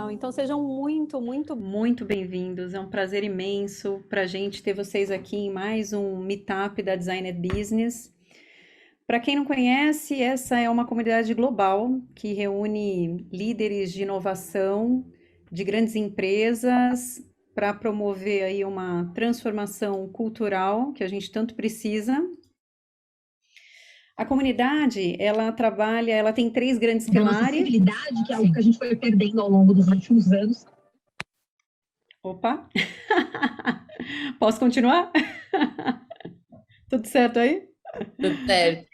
Legal. Então sejam muito, muito, muito bem-vindos. É um prazer imenso para a gente ter vocês aqui em mais um Meetup da Designed Business. Para quem não conhece, essa é uma comunidade global que reúne líderes de inovação de grandes empresas para promover aí uma transformação cultural que a gente tanto precisa. A comunidade, ela trabalha, ela tem três grandes Da nossa pilares. civilidade, que é algo que a gente foi perdendo ao longo dos últimos anos. Opa! Posso continuar? Tudo certo aí? Tudo certo.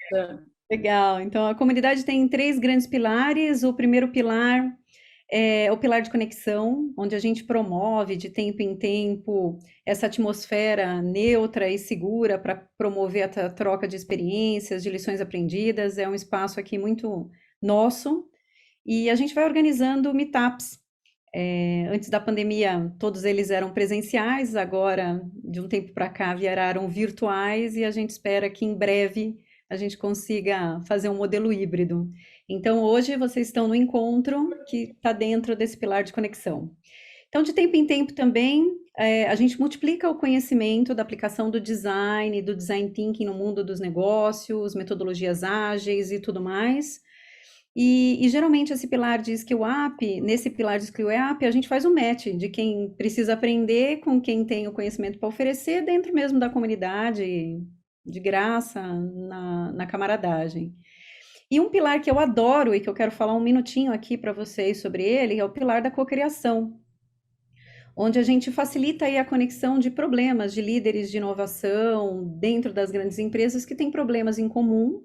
Legal. Então, a comunidade tem três grandes pilares. O primeiro pilar é o pilar de conexão, onde a gente promove de tempo em tempo essa atmosfera neutra e segura para promover a troca de experiências, de lições aprendidas. É um espaço aqui muito nosso. E a gente vai organizando meetups. Antes da pandemia, todos eles eram presenciais, agora, de um tempo para cá, viraram virtuais e a gente espera que em breve a gente consiga fazer um modelo híbrido. Então, hoje vocês estão no encontro que está dentro desse pilar de conexão. Então, de tempo em tempo também, a gente multiplica o conhecimento da aplicação do design thinking no mundo dos negócios, metodologias ágeis e tudo mais. E geralmente esse pilar de Skill Up, nesse pilar de Skill Up, a gente faz um match de quem precisa aprender com quem tem o conhecimento para oferecer dentro mesmo da comunidade, de graça, na camaradagem. E um pilar que eu adoro e que eu quero falar um minutinho aqui para vocês sobre ele é o pilar da cocriação, onde a gente facilita aí a conexão de problemas de líderes de inovação dentro das grandes empresas que têm problemas em comum,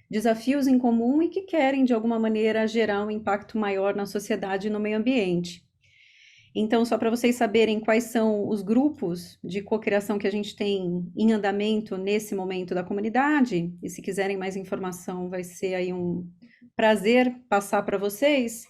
desafios em comum e que querem, de alguma maneira, gerar um impacto maior na sociedade e no meio ambiente. Então, só para vocês saberem quais são os grupos de cocriação que a gente tem em andamento nesse momento da comunidade, e se quiserem mais informação, vai ser aí um prazer passar para vocês.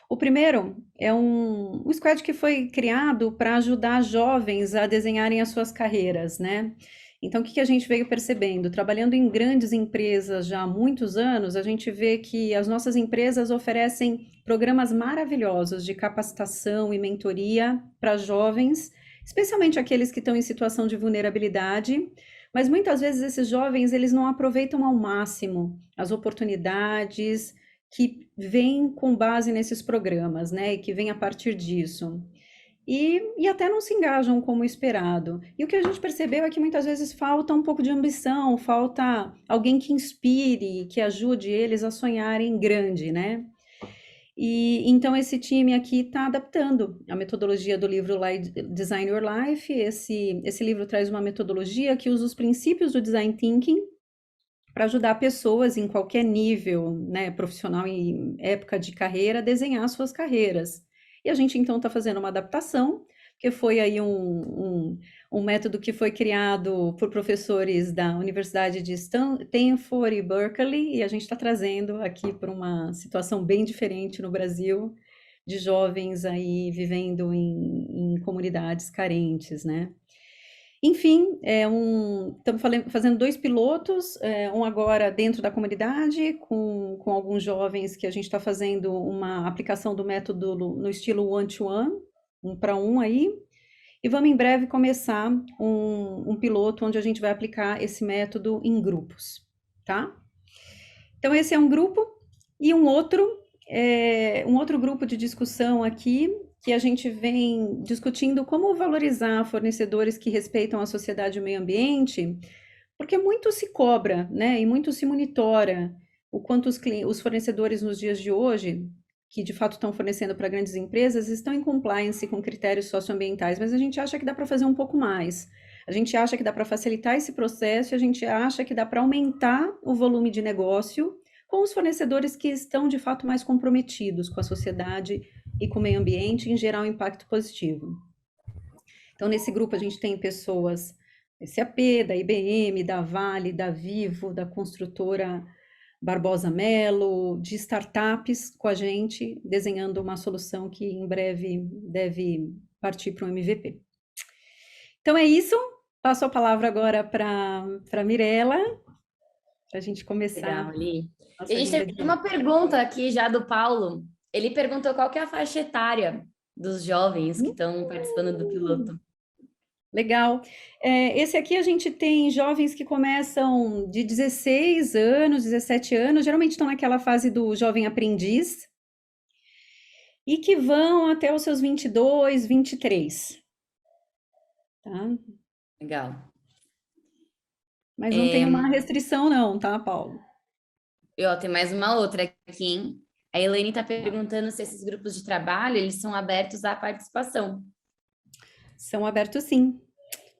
O primeiro é um squad que foi criado para ajudar jovens a desenharem as suas carreiras, né? Então, o que a gente veio percebendo? Trabalhando em grandes empresas já há muitos anos, a gente vê que as nossas empresas oferecem programas maravilhosos de capacitação e mentoria para jovens, especialmente aqueles que estão em situação de vulnerabilidade, mas muitas vezes esses jovens eles não aproveitam ao máximo as oportunidades que vêm com base nesses programas, né? E que vêm a partir disso. E até não se engajam como esperado. E o que a gente percebeu é que muitas vezes falta um pouco de ambição, falta alguém que inspire, que ajude eles a sonharem grande, né? E então esse time aqui está adaptando a metodologia do livro Design Your Life. Esse livro traz uma metodologia que usa os princípios do design thinking para ajudar pessoas em qualquer nível, né, profissional e época de carreira, a desenhar suas carreiras. E a gente, então, está fazendo uma adaptação, que foi aí um método que foi criado por professores da Universidade de Stanford e Berkeley, e a gente está trazendo aqui para uma situação bem diferente no Brasil, de jovens aí vivendo em comunidades carentes, né? Enfim, estamos fazendo dois pilotos, um agora dentro da comunidade, com alguns jovens que a gente está fazendo uma aplicação do método no estilo one-to-one, um para um aí, e vamos em breve começar um piloto onde a gente vai aplicar esse método em grupos, tá? Então, esse é um grupo, e um outro grupo de discussão aqui, que a gente vem discutindo como valorizar fornecedores que respeitam a sociedade e o meio ambiente, porque muito se cobra, né, e muito se monitora o quanto os fornecedores nos dias de hoje, que de fato estão fornecendo para grandes empresas, estão em compliance com critérios socioambientais, mas a gente acha que dá para fazer um pouco mais. A gente acha que dá para facilitar esse processo, e a gente acha que dá para aumentar o volume de negócio com os fornecedores que estão de fato mais comprometidos com a sociedade e com o meio ambiente, em gerar um impacto positivo. Então, nesse grupo, a gente tem pessoas da SAP, da IBM, da Vale, da Vivo, da construtora Barbosa Melo, de startups com a gente, desenhando uma solução que em breve deve partir para um MVP. Então, é isso. Passo a palavra agora para a Mirella, para a gente começar. Legal, Li. E a gente teve uma pergunta aqui já do Paulo. Ele perguntou qual que é a faixa etária dos jovens que estão participando do piloto. Legal. Esse aqui a gente tem jovens que começam de 16 anos, 17 anos, geralmente estão naquela fase do jovem aprendiz, e que vão até os seus 22, 23. Tá? Legal. Mas não tem uma restrição não, tá, Paulo? Tem mais uma outra aqui, hein? A Elaine está perguntando se esses grupos de trabalho, eles são abertos à participação. São abertos sim.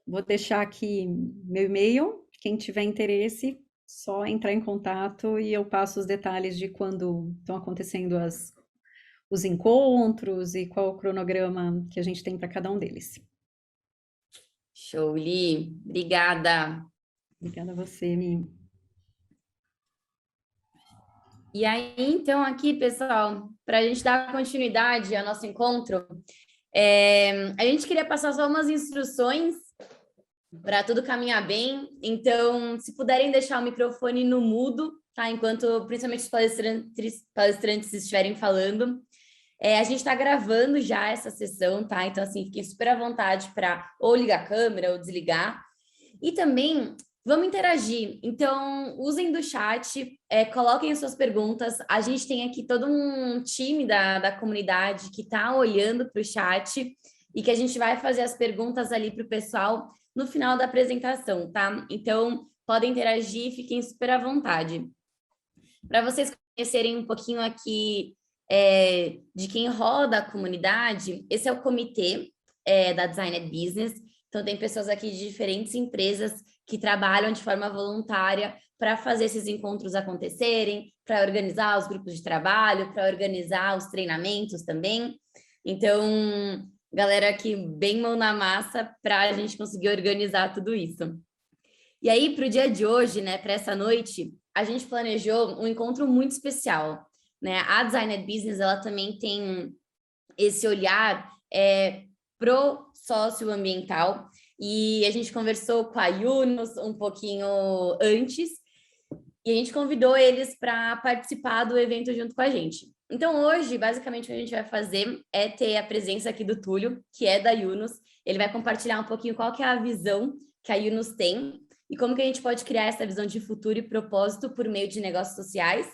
Vou deixar aqui meu e-mail. Quem tiver interesse, só entrar em contato e eu passo os detalhes de quando estão acontecendo os encontros e qual o cronograma que a gente tem para cada um deles. Show, Li. Obrigada. Obrigada a você, Mi. E aí, então, aqui, pessoal, para a gente dar continuidade ao nosso encontro, a gente queria passar só umas instruções para tudo caminhar bem. Então, se puderem deixar o microfone no mudo, tá? Enquanto principalmente os palestrantes estiverem falando. A gente está gravando já essa sessão, tá? Então, assim, fiquem super à vontade para ou ligar a câmera ou desligar. E também vamos interagir. Então, usem do chat, coloquem as suas perguntas. A gente tem aqui todo um time da comunidade que está olhando para o chat e que a gente vai fazer as perguntas ali para o pessoal no final da apresentação, tá? Então, podem interagir, fiquem super à vontade. Para vocês conhecerem um pouquinho aqui de quem roda a comunidade, esse é o comitê da Designed Business. Então, tem pessoas aqui de diferentes empresas que trabalham de forma voluntária para fazer esses encontros acontecerem, para organizar os grupos de trabalho, para organizar os treinamentos também. Então, galera aqui bem mão na massa para a gente conseguir organizar tudo isso. E aí, para o dia de hoje, né, para essa noite, a gente planejou um encontro muito especial, né? A Designed Business, ela também tem esse olhar pro socioambiental, e a gente conversou com a Yunus um pouquinho antes, e a gente convidou eles para participar do evento junto com a gente. Então, hoje, basicamente, o que a gente vai fazer é ter a presença aqui do Túlio, que é da Yunus. Ele vai compartilhar um pouquinho qual que é a visão que a Yunus tem e como que a gente pode criar essa visão de futuro e propósito por meio de negócios sociais.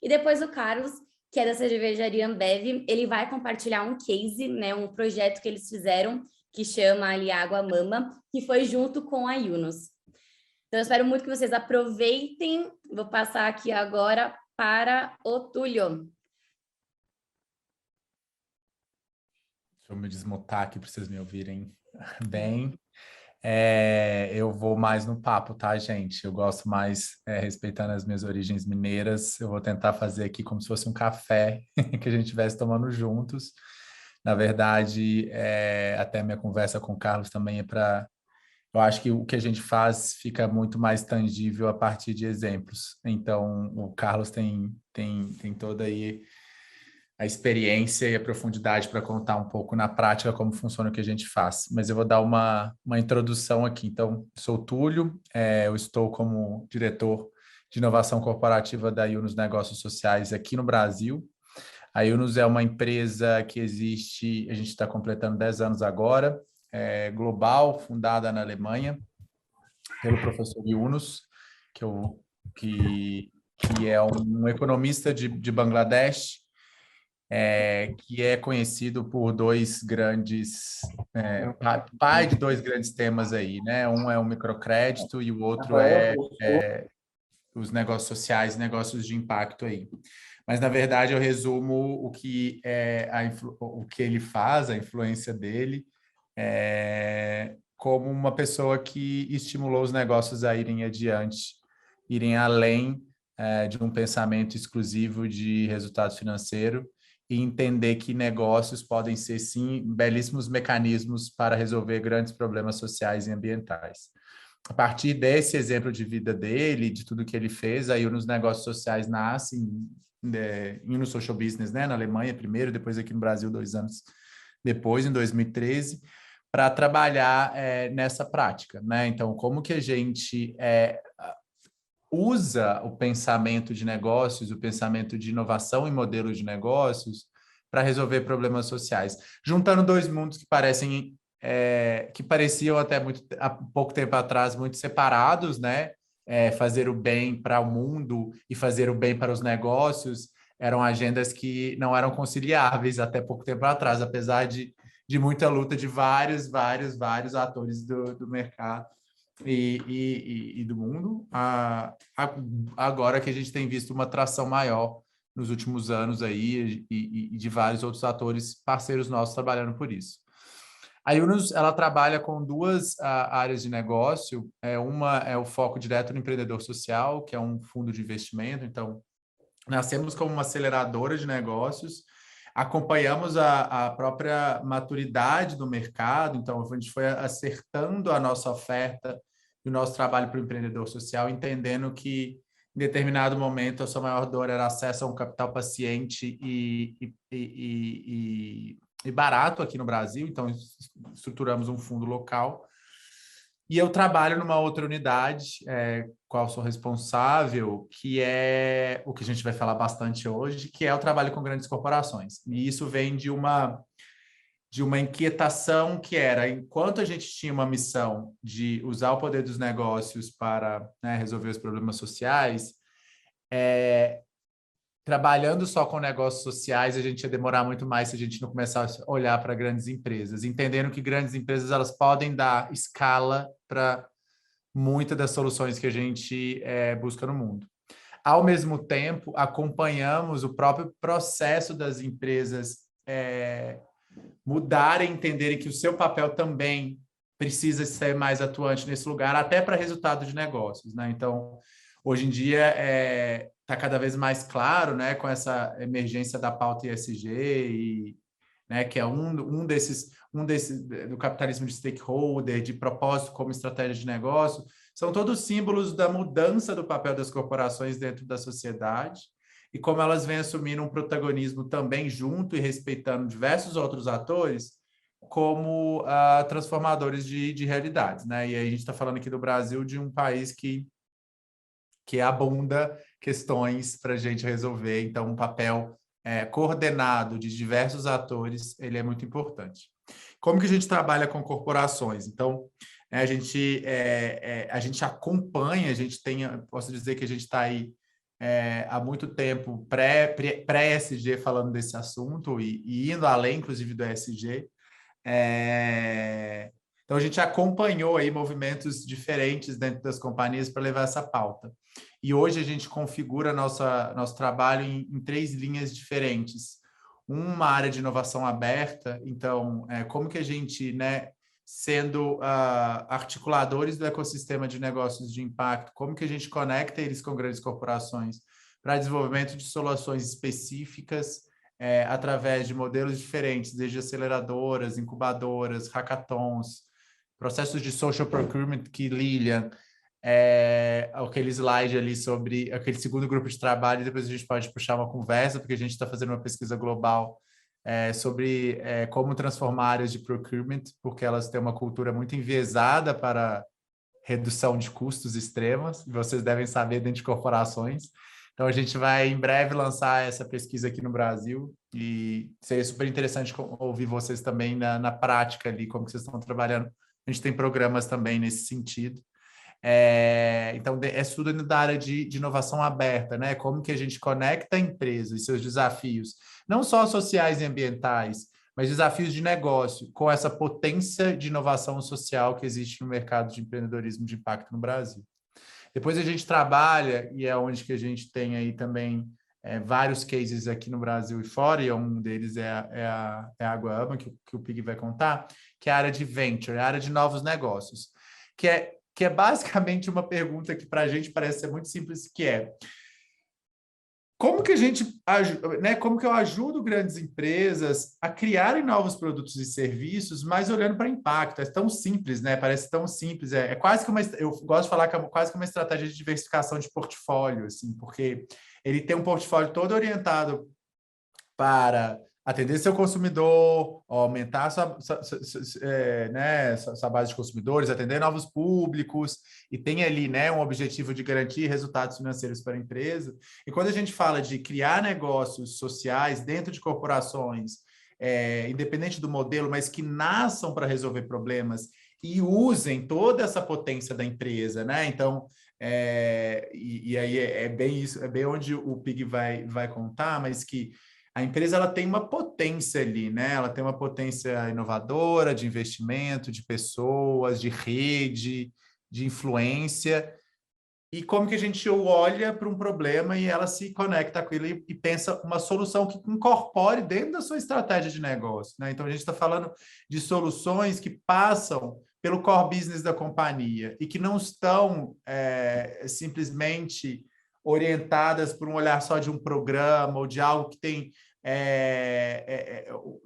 E depois o Carlos, que é da cervejaria Ambev, ele vai compartilhar um case, né, um projeto que eles fizeram, que chama ali Água Mama, que foi junto com a Yunus. Então, eu espero muito que vocês aproveitem. Vou passar aqui agora para o Túlio. Deixa eu me desmutar aqui para vocês me ouvirem bem. Eu vou mais no papo, tá, gente? Eu gosto mais, respeitando as minhas origens mineiras, eu vou tentar fazer aqui como se fosse um café que a gente estivesse tomando juntos. Na verdade, até minha conversa com o Carlos também é para... Eu acho que o que a gente faz fica muito mais tangível a partir de exemplos. Então, o Carlos tem toda aí a experiência e a profundidade para contar um pouco na prática como funciona o que a gente faz. Mas eu vou dar uma introdução aqui. Então, sou o Túlio, eu estou como diretor de inovação corporativa da Yunus Negócios Sociais aqui no Brasil. A Yunus é uma empresa que existe, a gente está completando 10 anos agora, global, fundada na Alemanha, pelo professor Yunus, que é um economista de Bangladesh, que é conhecido por dois grandes, pai de dois grandes temas aí, né? Um é o microcrédito e o outro é os negócios sociais, negócios de impacto aí. Mas, na verdade, eu resumo o que ele faz, a influência dele, como uma pessoa que estimulou os negócios a irem adiante, irem além de um pensamento exclusivo de resultado financeiro e entender que negócios podem ser, sim, belíssimos mecanismos para resolver grandes problemas sociais e ambientais. A partir desse exemplo de vida dele, de tudo que ele fez, aí nos negócios sociais nasce no Social Business, né, na Alemanha primeiro, depois aqui no Brasil 2 anos depois, em 2013, para trabalhar nessa prática, né? Então, como que a gente usa o pensamento de negócios, o pensamento de inovação em modelos de negócios para resolver problemas sociais. Juntando dois mundos que que pareciam até há pouco tempo atrás muito separados, né? Fazer o bem para o mundo e fazer o bem para os negócios eram agendas que não eram conciliáveis até pouco tempo atrás, apesar de muita luta de vários atores do mercado e do mundo. Agora que a gente tem visto uma tração maior nos últimos anos aí e de vários outros atores parceiros nossos trabalhando por isso. A Yunus, ela trabalha com duas áreas de negócio. Uma é o foco direto no empreendedor social, que é um fundo de investimento. Então, nascemos como uma aceleradora de negócios, acompanhamos a própria maturidade do mercado. Então, a gente foi acertando a nossa oferta e o nosso trabalho para o empreendedor social, entendendo que, em determinado momento, a sua maior dor era acesso a um capital paciente e barato aqui no Brasil. Então, estruturamos um fundo local. E eu trabalho numa outra unidade, qual sou responsável, que é o que a gente vai falar bastante hoje, que é o trabalho com grandes corporações. E isso vem de uma inquietação que era, enquanto a gente tinha uma missão de usar o poder dos negócios para, né, resolver os problemas sociais, trabalhando só com negócios sociais, a gente ia demorar muito mais se a gente não começasse a olhar para grandes empresas, entendendo que grandes empresas elas podem dar escala para muitas das soluções que a gente busca no mundo. Ao mesmo tempo, acompanhamos o próprio processo das empresas mudarem, entenderem que o seu papel também precisa ser mais atuante nesse lugar, até para resultado de negócios, né? Então, hoje em dia, está cada vez mais claro, né, com essa emergência da pauta ESG, né, que é um desses do capitalismo de stakeholder, de propósito como estratégia de negócio, são todos símbolos da mudança do papel das corporações dentro da sociedade e como elas vêm assumindo um protagonismo também junto e respeitando diversos outros atores como transformadores de realidades, né? E aí a gente está falando aqui do Brasil, de um país que abunda questões para a gente resolver. Então, um papel coordenado de diversos atores, ele é muito importante. Como que a gente trabalha com corporações? Então, a gente acompanha, posso dizer que a gente está aí há muito tempo pré-ESG falando desse assunto e indo além, inclusive, do ESG. Então, a gente acompanhou aí movimentos diferentes dentro das companhias para levar essa pauta. E hoje a gente configura nosso trabalho em três linhas diferentes. Uma área de inovação aberta, então, como que a gente, né, sendo articuladores do ecossistema de negócios de impacto, como que a gente conecta eles com grandes corporações para desenvolvimento de soluções específicas, através de modelos diferentes, desde aceleradoras, incubadoras, hackathons, processos de social procurement que Lilian, aquele slide ali sobre aquele segundo grupo de trabalho, depois a gente pode puxar uma conversa, porque a gente está fazendo uma pesquisa global sobre como transformar áreas de procurement, porque elas têm uma cultura muito enviesada para redução de custos extremas, vocês devem saber dentro de corporações. Então, a gente vai, em breve, lançar essa pesquisa aqui no Brasil e seria super interessante ouvir vocês também na prática ali, como que vocês estão trabalhando. A gente tem programas também nesse sentido. Então, é tudo da área de inovação aberta, né? Como que a gente conecta a empresa e seus desafios, não só sociais e ambientais, mas desafios de negócio, com essa potência de inovação social que existe no mercado de empreendedorismo de impacto no Brasil. Depois a gente trabalha, e é onde que a gente tem aí também vários cases aqui no Brasil e fora, e um deles é a Aguama, que o Pig vai contar, que é a área de venture, a área de novos negócios, que é basicamente uma pergunta que para a gente parece ser muito simples, que é como que a gente, né, como que eu ajudo grandes empresas a criarem novos produtos e serviços, mas olhando para impacto? É tão simples, né? Parece tão simples. É quase que eu gosto de falar que é quase que uma estratégia de diversificação de portfólio, assim, porque ele tem um portfólio todo orientado para atender seu consumidor, aumentar sua base de consumidores, atender novos públicos, e tem ali, né, um objetivo de garantir resultados financeiros para a empresa. E quando a gente fala de criar negócios sociais dentro de corporações, independente do modelo, mas que nasçam para resolver problemas e usem toda essa potência da empresa, né? Então, e aí é bem isso, é bem onde o Pig vai contar, mas que a empresa ela tem uma potência ali, né? Ela tem uma potência inovadora de investimento, de pessoas, de rede, de influência. E como que a gente olha para um problema e ela se conecta com ele e pensa uma solução que incorpore dentro da sua estratégia de negócio, né? Então, a gente está falando de soluções que passam pelo core business da companhia e que não estão simplesmente orientadas por um olhar só de um programa ou de algo que tem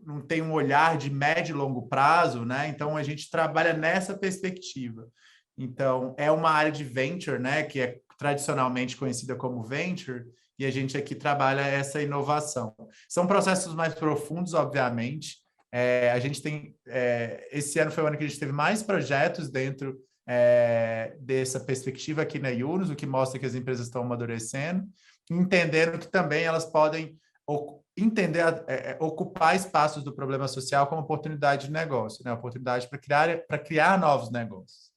não tem um olhar de médio e longo prazo, né? Então, a gente trabalha nessa perspectiva. Então, é uma área de venture, né? Que é tradicionalmente conhecida como venture, e a gente aqui trabalha essa inovação. São processos mais profundos, obviamente. A gente tem... esse ano foi o ano que a gente teve mais projetos dentro dessa perspectiva aqui na Yunus, o que mostra que as empresas estão amadurecendo, entendendo que também elas podem ocupar espaços do problema social como oportunidade de negócio, né? Oportunidade para criar novos negócios.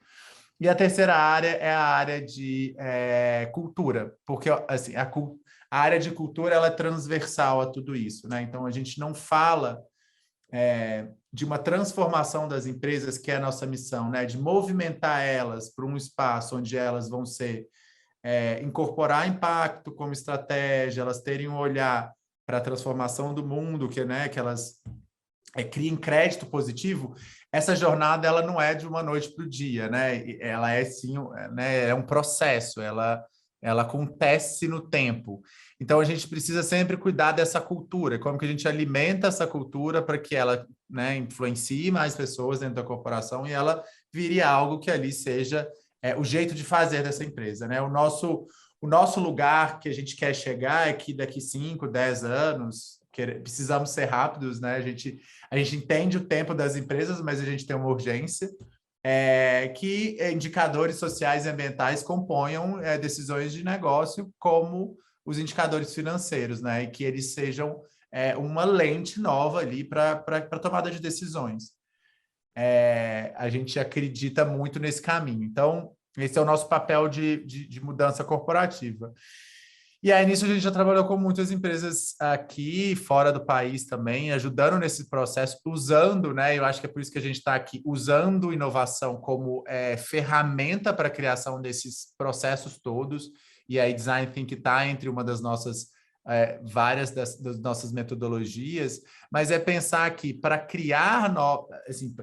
E a terceira área é a área de cultura, porque assim, a área de cultura ela é transversal a tudo isso, né? Então, a gente não fala de uma transformação das empresas, que é a nossa missão, né? De movimentar elas para um espaço onde elas vão ser incorporar impacto como estratégia, elas terem um olhar para a transformação do mundo, que elas criem crédito positivo. Essa jornada ela não é de uma noite para o dia, né? Ela é sim, né? É um processo, ela acontece no tempo. Então a gente precisa sempre cuidar dessa cultura, como que a gente alimenta essa cultura para que ela, né, influencie mais pessoas dentro da corporação e ela vire algo que ali seja o jeito de fazer dessa empresa, né? O nosso lugar que a gente quer chegar é que daqui 5, 10 anos, precisamos ser rápidos, né? A gente entende o tempo das empresas, mas a gente tem uma urgência que indicadores sociais e ambientais componham decisões de negócio como os indicadores financeiros, né? E que eles sejam uma lente nova ali para tomada de decisões. A gente acredita muito nesse caminho. Então, esse é o nosso papel de mudança corporativa. E aí, nisso, a gente já trabalhou com muitas empresas aqui, fora do país também, ajudando nesse processo, usando, né? Eu acho que é por isso que a gente está aqui, usando inovação como ferramenta para a criação desses processos todos. E aí, Design Thinking está entre uma das nossas várias das nossas metodologias, mas é pensar que para criar assim,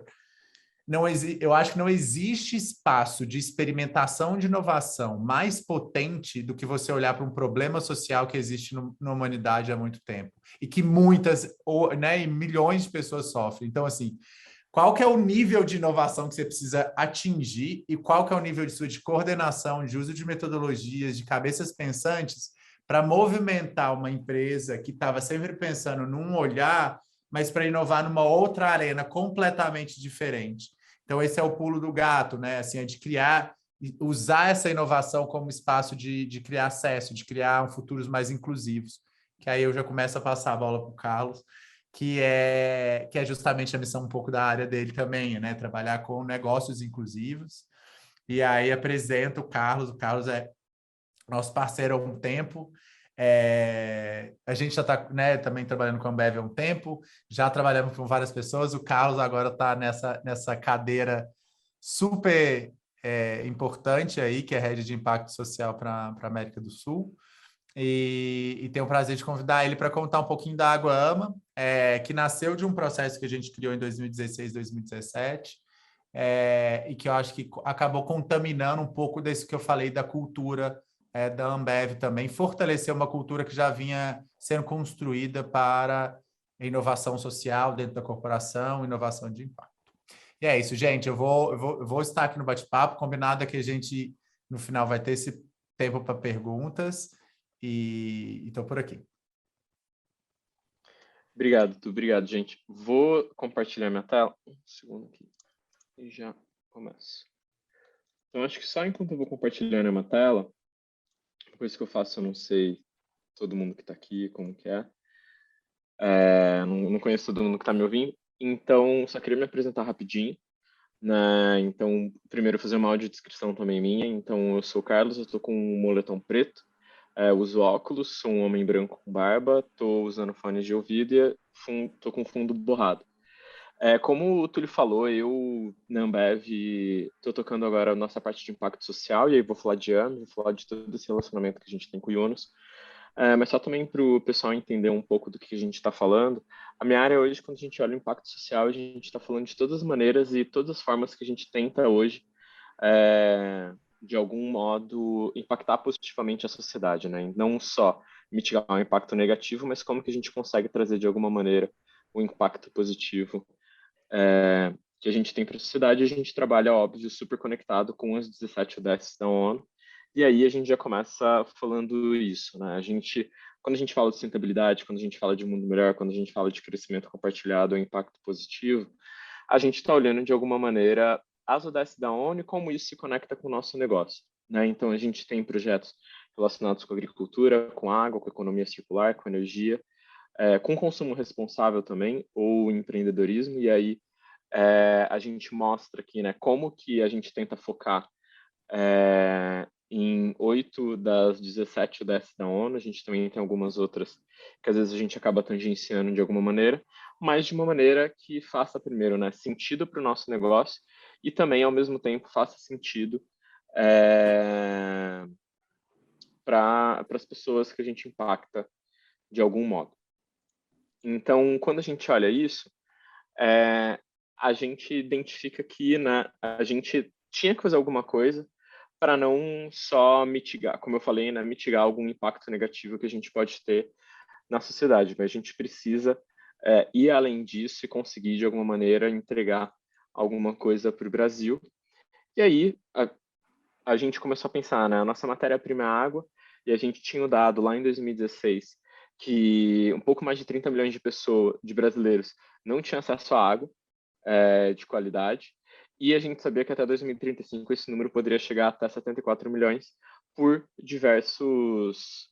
eu acho que não existe espaço de experimentação de inovação mais potente do que você olhar para um problema social que existe na humanidade há muito tempo e que e milhões de pessoas sofrem. Então, assim, qual que é o nível de inovação que você precisa atingir e qual que é o nível de coordenação, de uso de metodologias, de cabeças pensantes para movimentar uma empresa que estava sempre pensando num olhar, mas para inovar numa outra arena completamente diferente. Então, esse é o pulo do gato, né? Assim, é de usar essa inovação como espaço de criar acesso, de criar futuros mais inclusivos. Que aí eu já começo a passar a bola para o Carlos, que é justamente a missão um pouco da área dele também, né? Trabalhar com negócios inclusivos. E aí apresento o Carlos é nosso parceiro há um tempo. A gente já está, né, também trabalhando com a Ambev há um tempo, já trabalhamos com várias pessoas, o Carlos agora está nessa cadeira super importante aí, que é a Rede de Impacto Social para a América do Sul, e tenho o prazer de convidar ele para contar um pouquinho da Água Ama, que nasceu de um processo que a gente criou em 2016, 2017, e que eu acho que acabou contaminando um pouco desse que eu falei da cultura da Ambev também, fortalecer uma cultura que já vinha sendo construída para inovação social dentro da corporação, inovação de impacto. E é isso, gente. Eu vou estar aqui no bate-papo. Combinado é que a gente, no final, vai ter esse tempo para perguntas e estou por aqui. Obrigado, Tu. Obrigado, gente. Vou compartilhar minha tela. Um segundo aqui. E já começo. Então, acho que só enquanto eu vou compartilhando a minha tela, depois que eu faço, eu não sei todo mundo que está aqui, como que é. Não conheço todo mundo que está me ouvindo. Então, só queria me apresentar rapidinho. Né? Então, primeiro fazer uma audiodescrição também minha. Então, eu sou o Carlos, eu estou com um moletom preto, uso óculos, sou um homem branco com barba, estou usando fones de ouvido e estou com fundo borrado. Como o Túlio falou, eu na Ambev estou tocando agora a nossa parte de impacto social, e aí vou falar de AME, vou falar de todo esse relacionamento que a gente tem com o Yunus. Mas só também para o pessoal entender um pouco do que a gente está falando. A minha área hoje, quando a gente olha o impacto social, a gente está falando de todas as maneiras e todas as formas que a gente tenta hoje, de algum modo, impactar positivamente a sociedade, né? Não só mitigar o impacto negativo, mas como que a gente consegue trazer de alguma maneira o impacto positivo que a gente tem para a sociedade. A gente trabalha, óbvio, super conectado com as 17 ODS da ONU. E aí a gente já começa falando isso, né? Quando a gente fala de sustentabilidade, quando a gente fala de mundo melhor, quando a gente fala de crescimento compartilhado, impacto positivo, a gente está olhando de alguma maneira as ODS da ONU e como isso se conecta com o nosso negócio, né? Então a gente tem projetos relacionados com agricultura, com água, com economia circular, com energia, com consumo responsável também, ou empreendedorismo, e aí a gente mostra aqui, né, como que a gente tenta focar em 8 das 17 ODS da ONU. A gente também tem algumas outras que às vezes a gente acaba tangenciando de alguma maneira, mas de uma maneira que faça, primeiro, né, sentido para o nosso negócio e também, ao mesmo tempo, faça sentido para as pessoas que a gente impacta de algum modo. Então, quando a gente olha isso, a gente identifica que, né, a gente tinha que fazer alguma coisa para não só mitigar, como eu falei, né, mitigar algum impacto negativo que a gente pode ter na sociedade, mas a gente precisa ir além disso e conseguir, de alguma maneira, entregar alguma coisa para o Brasil. E aí, a gente começou a pensar, né, a nossa matéria-prima é a água, e a gente tinha o dado lá em 2016 que um pouco mais de 30 milhões de brasileiros, não tinham acesso à água de qualidade, e a gente sabia que até 2035 esse número poderia chegar até 74 milhões por diversos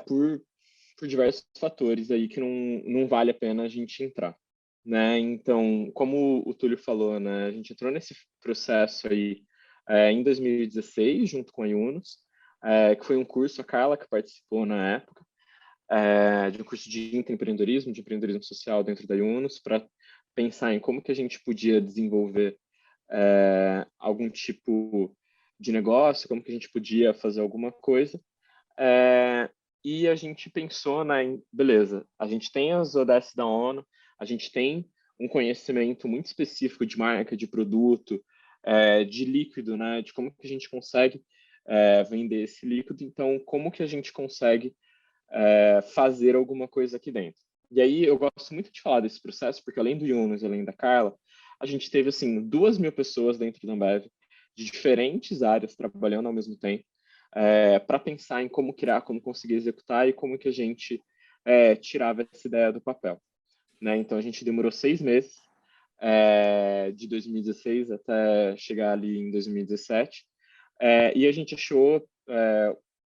por diversos fatores aí que não vale a pena a gente entrar, né? Então, como o Túlio falou, né, a gente entrou nesse processo aí em 2016 junto com a Yunus, que foi um curso, a Carla que participou na época, de um curso de empreendedorismo social dentro da Yunus, para pensar em como que a gente podia desenvolver algum tipo de negócio, como que a gente podia fazer alguma coisa. E a gente pensou, né, beleza, a gente tem as ODS da ONU, a gente tem um conhecimento muito específico de marca, de produto, de líquido, né, de como que a gente consegue vender esse líquido, então como que a gente consegue fazer alguma coisa aqui dentro. E aí eu gosto muito de falar desse processo, porque além do Yunus, além da Carla, a gente teve, assim, 2.000 pessoas dentro da Ambev, de diferentes áreas, trabalhando ao mesmo tempo, para pensar em como criar, como conseguir executar e como que a gente tirava essa ideia do papel, né? Então, a gente demorou 6 meses, de 2016 até chegar ali em 2017, e a gente achou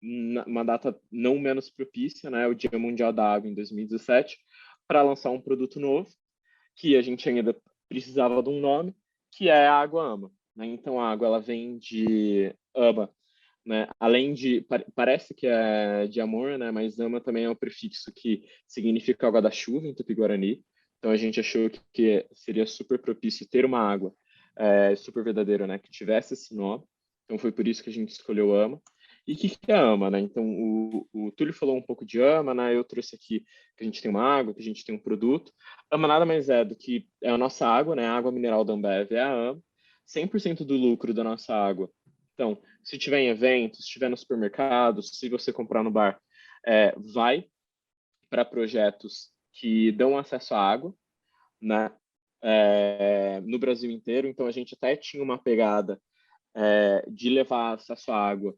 uma data não menos propícia, né, o Dia Mundial da Água em 2017, para lançar um produto novo, que a gente ainda precisava de um nome, que é a Água Ama, né? Então a água ela vem de ama, né? Além de parece que é de amor, né, mas ama também é um prefixo que significa água da chuva em Tupi-Guarani. Então a gente achou que seria super propício ter uma água super verdadeira, né, que tivesse esse nome. Então foi por isso que a gente escolheu ama. E o que é ama, né? Então, o Túlio falou um pouco de ama, né? Eu trouxe aqui que a gente tem uma água, que a gente tem um produto. Ama nada mais é do que a nossa água, né? A água mineral da Ambev é a ama. 100% do lucro da nossa água. Então, se tiver em eventos, se tiver no supermercado, se você comprar no bar, vai para projetos que dão acesso à água, né? No Brasil inteiro. Então, a gente até tinha uma pegada de levar acesso à água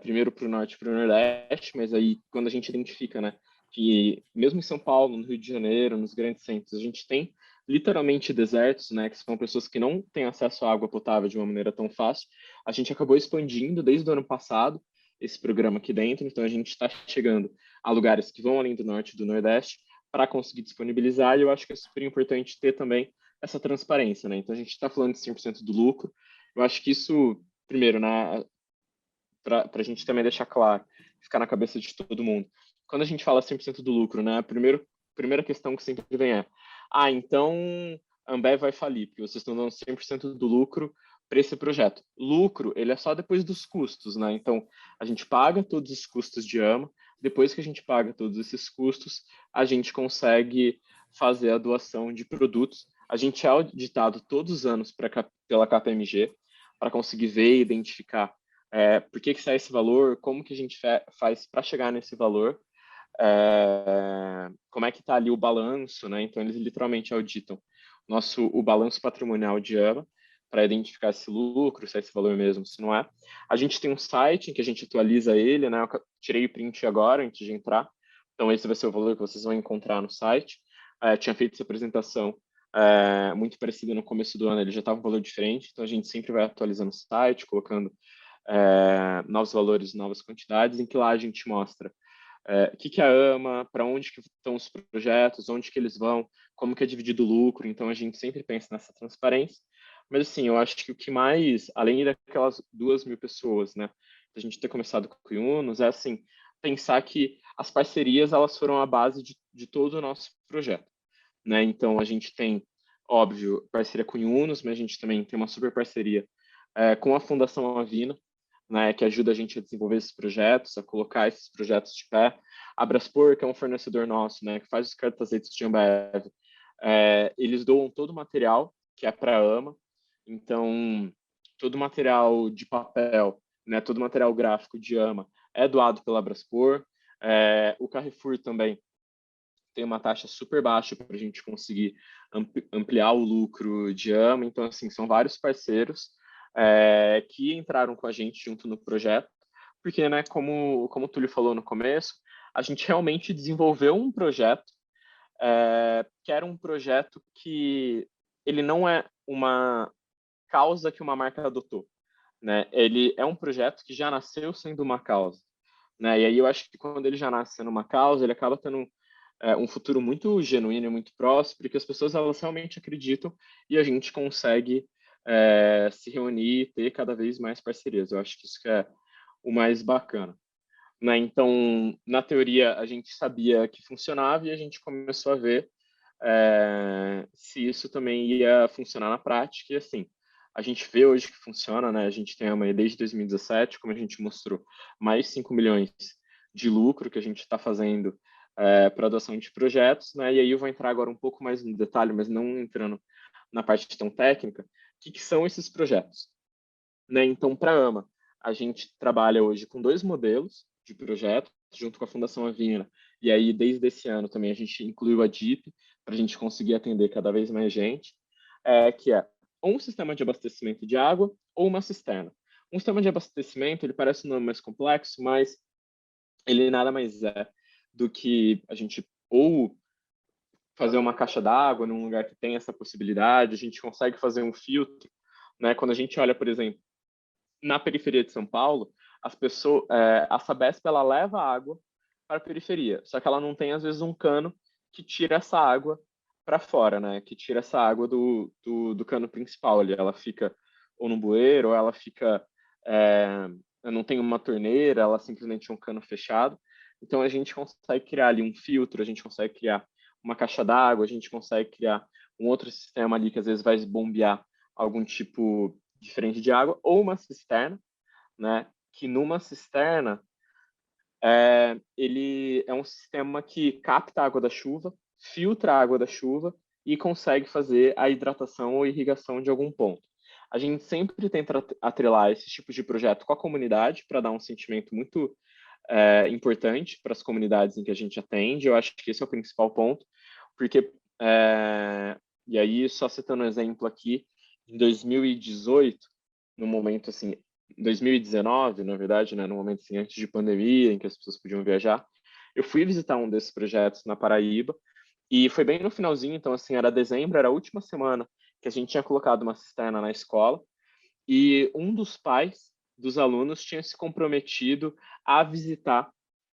primeiro para o norte e para o nordeste, mas aí quando a gente identifica, né, que mesmo em São Paulo, no Rio de Janeiro, nos grandes centros, a gente tem literalmente desertos, né, que são pessoas que não têm acesso à água potável de uma maneira tão fácil. A gente acabou expandindo desde o ano passado esse programa aqui dentro, então a gente está chegando a lugares que vão além do norte e do nordeste para conseguir disponibilizar, e eu acho que é super importante ter também essa transparência, né? Então a gente está falando de 100% do lucro. Eu acho que isso, primeiro, né, para a gente também deixar claro, ficar na cabeça de todo mundo. Quando a gente fala 100% do lucro, né, a primeira questão que sempre vem é: então a Ambev vai falir, porque vocês estão dando 100% do lucro para esse projeto. Lucro, ele é só depois dos custos, né? Então, a gente paga todos os custos de AMA, depois que a gente paga todos esses custos, a gente consegue fazer a doação de produtos. A gente é auditado todos os anos pela KPMG, para conseguir ver e identificar por que sai esse valor, como que a gente faz para chegar nesse valor, como é que está ali o balanço, né? Então, eles literalmente auditam o balanço patrimonial de AMA para identificar esse lucro, se é esse valor mesmo, se não é. A gente tem um site em que a gente atualiza ele, né? Eu tirei o print agora, antes de entrar. Então, esse vai ser o valor que vocês vão encontrar no site. Tinha feito essa apresentação muito parecida no começo do ano, ele já estava um valor diferente, então a gente sempre vai atualizando o site, colocando novos valores, novas quantidades, em que lá a gente mostra o que é a AMA, para onde que estão os projetos, onde que eles vão, como que é dividido o lucro, então a gente sempre pensa nessa transparência. Mas assim, eu acho que o que mais, além daquelas 2.000 pessoas, né, a gente ter começado com o Yunus, é assim, pensar que as parcerias, elas foram a base de todo o nosso projeto, né? Então a gente tem, óbvio, parceria com o Yunus, mas a gente também tem uma super parceria com a Fundação Avina, né, que ajuda a gente a desenvolver esses projetos, a colocar esses projetos de pé. A Braspor, que é um fornecedor nosso, né, que faz os cartazes de Ambev, eles doam todo o material que é para a AMA. Então, todo o material de papel, né, todo o material gráfico de AMA é doado pela Braspor. O Carrefour também tem uma taxa super baixa para a gente conseguir ampliar o lucro de AMA. Então, assim, são vários parceiros que entraram com a gente junto no projeto, porque, né, como o Túlio falou no começo, a gente realmente desenvolveu um projeto que era um projeto que ele não é uma causa que uma marca adotou, né? Ele é um projeto que já nasceu sendo uma causa, né? E aí eu acho que quando ele já nasce sendo uma causa, ele acaba tendo um futuro muito genuíno e muito próximo, porque as pessoas elas realmente acreditam e a gente consegue se reunir e ter cada vez mais parcerias. Eu acho que isso que é o mais bacana, né? Então, na teoria, a gente sabia que funcionava e a gente começou a ver se isso também ia funcionar na prática. E assim, a gente vê hoje que funciona, né? A gente tem uma desde 2017, como a gente mostrou, mais 5 milhões de lucro que a gente está fazendo para adoção de projetos, né? E aí eu vou entrar agora um pouco mais no detalhe, mas não entrando na parte tão técnica, o que são esses projetos, né? Então, para a AMA, a gente trabalha hoje com 2 modelos de projeto, junto com a Fundação Avina, e aí desde esse ano também a gente incluiu a DIP, para a gente conseguir atender cada vez mais gente, que é ou um sistema de abastecimento de água ou uma cisterna. Um sistema de abastecimento, ele parece um nome mais complexo, mas ele nada mais é do que a gente ou fazer uma caixa d'água num lugar que tem essa possibilidade, a gente consegue fazer um filtro, né? Quando a gente olha, por exemplo, na periferia de São Paulo, a Sabesp ela leva água para a periferia, só que ela não tem às vezes um cano que tira essa água para fora, né? Que tira essa água do cano principal ali. Ela fica ou no bueiro, ou ela fica não tem uma torneira, ela simplesmente é um cano fechado. Então a gente consegue criar ali um filtro, a gente consegue criar uma caixa d'água, a gente consegue criar um outro sistema ali que às vezes vai bombear algum tipo diferente de água, ou uma cisterna, né? Que numa cisterna ele é um sistema que capta a água da chuva, filtra a água da chuva e consegue fazer a hidratação ou irrigação de algum ponto. A gente sempre tenta atrelar esses tipos de projeto com a comunidade para dar um sentimento muito importante para as comunidades em que a gente atende. Eu acho que esse é o principal ponto, porque, e aí só citando um exemplo aqui, em 2018, no momento assim, 2019, na verdade, né, no momento assim, antes de pandemia, em que as pessoas podiam viajar, Eu fui visitar um desses projetos na Paraíba, e foi bem no finalzinho, então, assim, era dezembro, era a última semana que a gente tinha colocado uma cisterna na escola, e um dos pais dos alunos tinha se comprometido a visitar,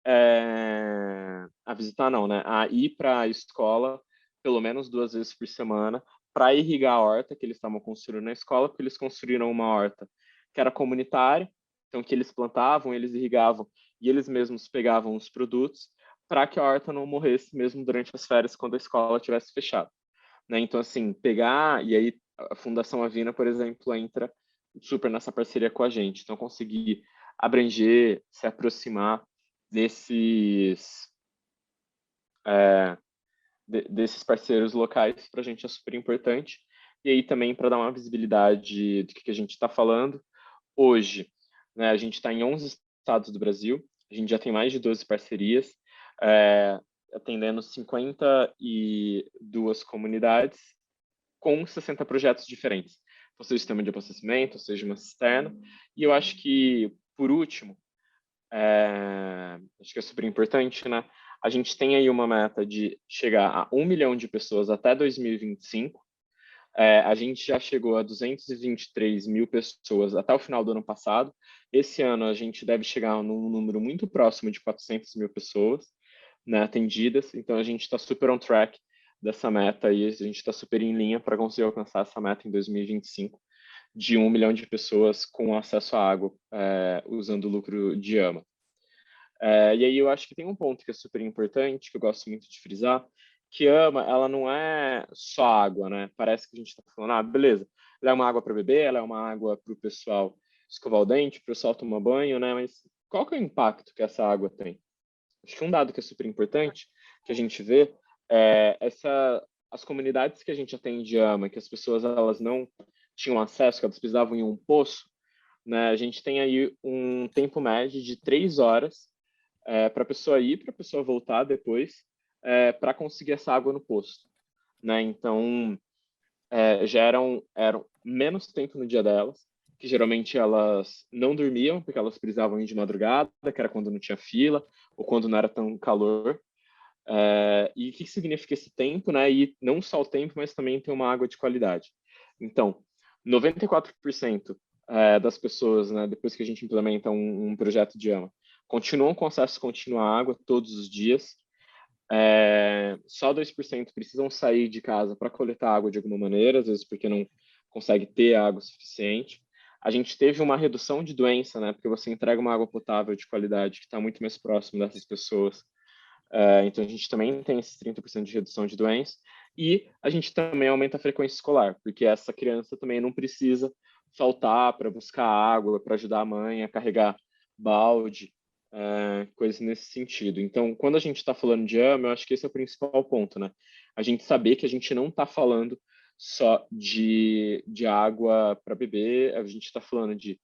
a visitar não, né? A ir para a escola pelo menos 2 vezes por semana para irrigar a horta que eles estavam construindo na escola, porque eles construíram uma horta que era comunitária, então que eles plantavam, eles irrigavam e eles mesmos pegavam os produtos para que a horta não morresse mesmo durante as férias quando a escola tivesse fechado, né? Então, assim, pegar, e aí a Fundação Avina, por exemplo, entra super nessa parceria com a gente. Então, conseguir abranger, se aproximar desses, desses parceiros locais para a gente é super importante. E aí também para dar uma visibilidade do que a gente está falando. Hoje, né, a gente está em 11 estados do Brasil, a gente já tem mais de 12 parcerias, atendendo 52 comunidades com 60 projetos diferentes. Ou seja, sistema de abastecimento, ou seja, uma cisterna. E eu acho que, por último, acho que é super importante, né? A gente tem aí uma meta de chegar a 1 milhão de pessoas até 2025. A gente já chegou a 223 mil pessoas até o final do ano passado. Esse ano a gente deve chegar num número muito próximo de 400 mil pessoas, né, atendidas. Então a gente está super on track dessa meta e a gente está super em linha para conseguir alcançar essa meta em 2025 de 1 milhão de pessoas com acesso à água usando o lucro de AMA. E aí eu acho que tem um ponto que é super importante, que eu gosto muito de frisar, que AMA, ela não é só água, né? Parece que a gente está falando, beleza, ela é uma água para beber, ela é uma água para o pessoal escovar o dente, para o pessoal tomar banho, né? Mas qual que é o impacto que essa água tem? Acho que um dado que é super importante, que a gente vê, as comunidades que a gente atende AMA, que as pessoas elas não tinham acesso, que elas precisavam ir um poço, né? A gente tem aí um tempo médio de 3 horas para a pessoa ir, para a pessoa voltar depois, para conseguir essa água no posto, né? Então, já eram menos tempo no dia delas, que geralmente elas não dormiam, porque elas precisavam ir de madrugada, que era quando não tinha fila, ou quando não era tão calor. E o que significa esse tempo, né? E não só o tempo, mas também ter uma água de qualidade. Então, 94% das pessoas, né, depois que a gente implementa um projeto de AMA, continuam com acesso contínuo à água todos os dias. Só 2% precisam sair de casa para coletar água de alguma maneira, às vezes porque não consegue ter água suficiente. A gente teve uma redução de doença, né, porque você entrega uma água potável de qualidade que está muito mais próximo dessas pessoas. Então, a gente também tem esses 30% de redução de doença. E a gente também aumenta a frequência escolar, porque essa criança também não precisa faltar para buscar água, para ajudar a mãe a carregar balde, coisas nesse sentido. Então, quando a gente está falando de AMA, eu acho que esse é o principal ponto, né? A gente saber que a gente não está falando só de água para beber, a gente está falando de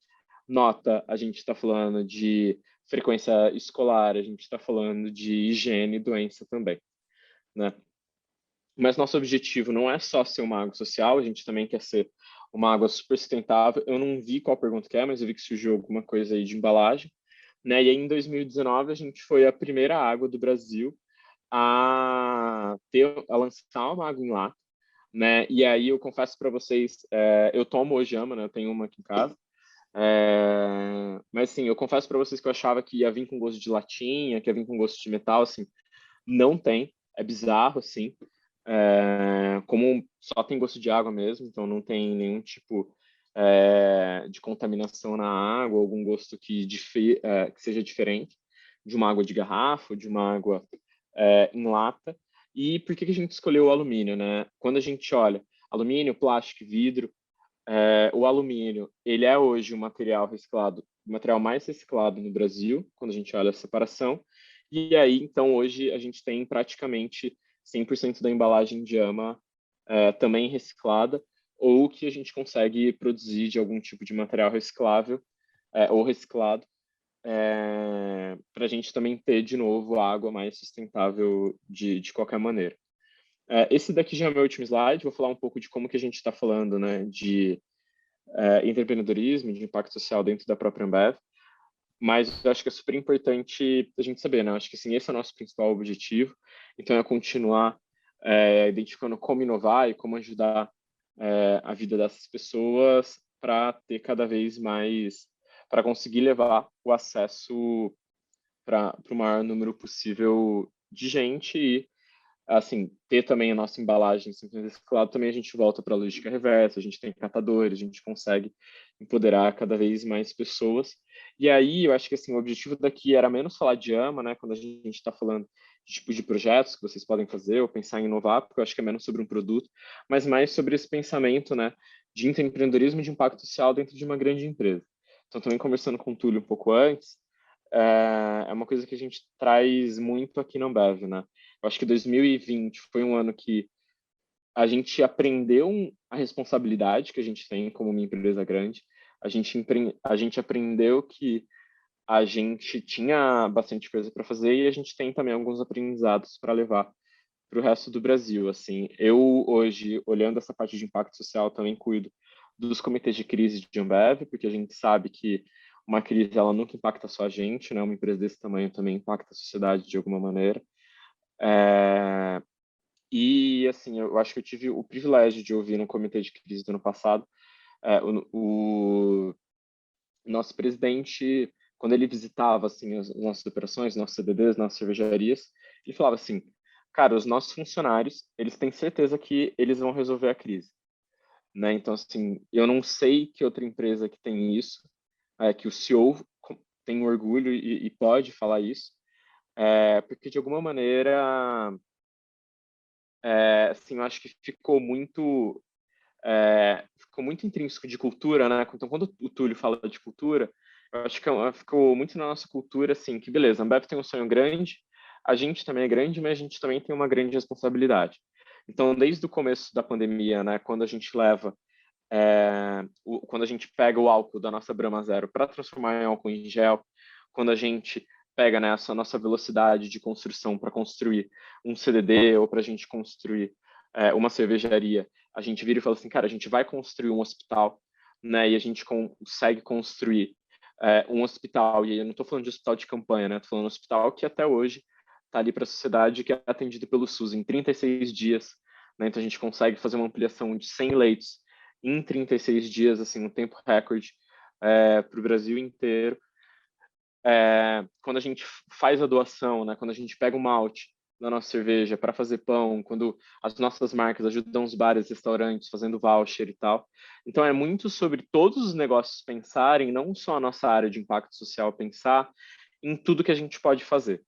nota, a gente está falando de frequência escolar, a gente está falando de higiene e doença também, né? Mas nosso objetivo não é só ser uma água social, a gente também quer ser uma água super sustentável. Eu não vi qual pergunta que é, mas eu vi que surgiu alguma coisa aí de embalagem, né? E aí, em 2019 a gente foi a primeira água do Brasil a lançar uma água em lata, né? E aí eu confesso para vocês, eu tomo hoje AMA, né? Eu tenho uma aqui em casa. Mas assim, eu confesso para vocês que eu achava que ia vir com gosto de latinha, que ia vir com gosto de metal, assim, não tem, é bizarro, assim, como só tem gosto de água mesmo, então não tem nenhum tipo de contaminação na água, algum gosto que seja diferente de uma água de garrafa, de uma água em lata. E por que a gente escolheu o alumínio, né? Quando a gente olha alumínio, plástico, vidro, o alumínio, ele é hoje o material reciclado, o material mais reciclado no Brasil, quando a gente olha a separação. E aí, então, hoje a gente tem praticamente 100% da embalagem de AMA também reciclada, ou que a gente consegue produzir de algum tipo de material reciclável ou reciclado, para a gente também ter, de novo, a água mais sustentável de qualquer maneira. Esse daqui já é o meu último slide, vou falar um pouco de como que a gente está falando, né, de empreendedorismo, de impacto social dentro da própria Ambev. mas eu acho que é super importante a gente saber, né? Eu acho que assim, esse é o nosso principal objetivo. Então, é continuar identificando como inovar e como ajudar a vida dessas pessoas para ter cada vez mais, para conseguir levar o acesso para o maior número possível de gente e, assim, ter também a nossa embalagem sempre reciclada, também a gente volta para a lógica reversa, a gente tem catadores, a gente consegue empoderar cada vez mais pessoas. E aí, eu acho que, assim, o objetivo daqui era menos falar de AMA, né, quando a gente está falando de tipos de projetos que vocês podem fazer ou pensar em inovar, porque eu acho que é menos sobre um produto, mas mais sobre esse pensamento, né, de empreendedorismo e de impacto social dentro de uma grande empresa. Então, também conversando com o Túlio um pouco antes, é uma coisa que a gente traz muito aqui na Ambev, né? Eu acho que 2020 foi um ano que a gente aprendeu a responsabilidade que a gente tem como uma empresa grande. A gente aprendeu que a gente tinha bastante coisa para fazer e a gente tem também alguns aprendizados para levar para o resto do Brasil. Assim, eu hoje, olhando essa parte de impacto social, também cuido dos comitês de crise de Ambev, porque a gente sabe que uma crise ela nunca impacta só a gente, né? Uma empresa desse tamanho também impacta a sociedade de alguma maneira. E assim, eu acho que eu tive o privilégio de ouvir no comitê de crise do ano passado o nosso presidente, quando ele visitava assim as nossas operações, nossos CDDs, nossas cervejarias, ele falava assim: cara, os nossos funcionários, eles têm certeza que eles vão resolver a crise, né? Então, assim, eu não sei que outra empresa que tem isso, que o CEO tem orgulho e pode falar isso, porque de alguma maneira, assim, eu acho que ficou muito intrínseco de cultura, né? Então, quando o Túlio fala de cultura, eu acho que ficou muito na nossa cultura, assim, que beleza, a Ambev tem um sonho grande, a gente também é grande, mas a gente também tem uma grande responsabilidade. Então, desde o começo da pandemia, né, quando a gente leva, quando a gente pega o álcool da nossa Brahma Zero para transformar em álcool em gel, quando a gente pega nessa nossa velocidade de construção para construir um CDD ou para a gente construir uma cervejaria, a gente vira e fala assim, cara, a gente vai construir um hospital, né? E a gente consegue construir um hospital, e aí eu não estou falando de hospital de campanha, né? Estou falando de um hospital que até hoje está ali para a sociedade, que é atendido pelo SUS em 36 dias, né? Então a gente consegue fazer uma ampliação de 100 leitos em 36 dias, assim, um tempo recorde para o Brasil inteiro. Quando a gente faz a doação, né? Quando a gente pega o malte da nossa cerveja para fazer pão, quando as nossas marcas ajudam os bares, restaurantes, fazendo voucher e tal. Então, é muito sobre todos os negócios pensarem, não só a nossa área de impacto social, pensar em tudo que a gente pode fazer,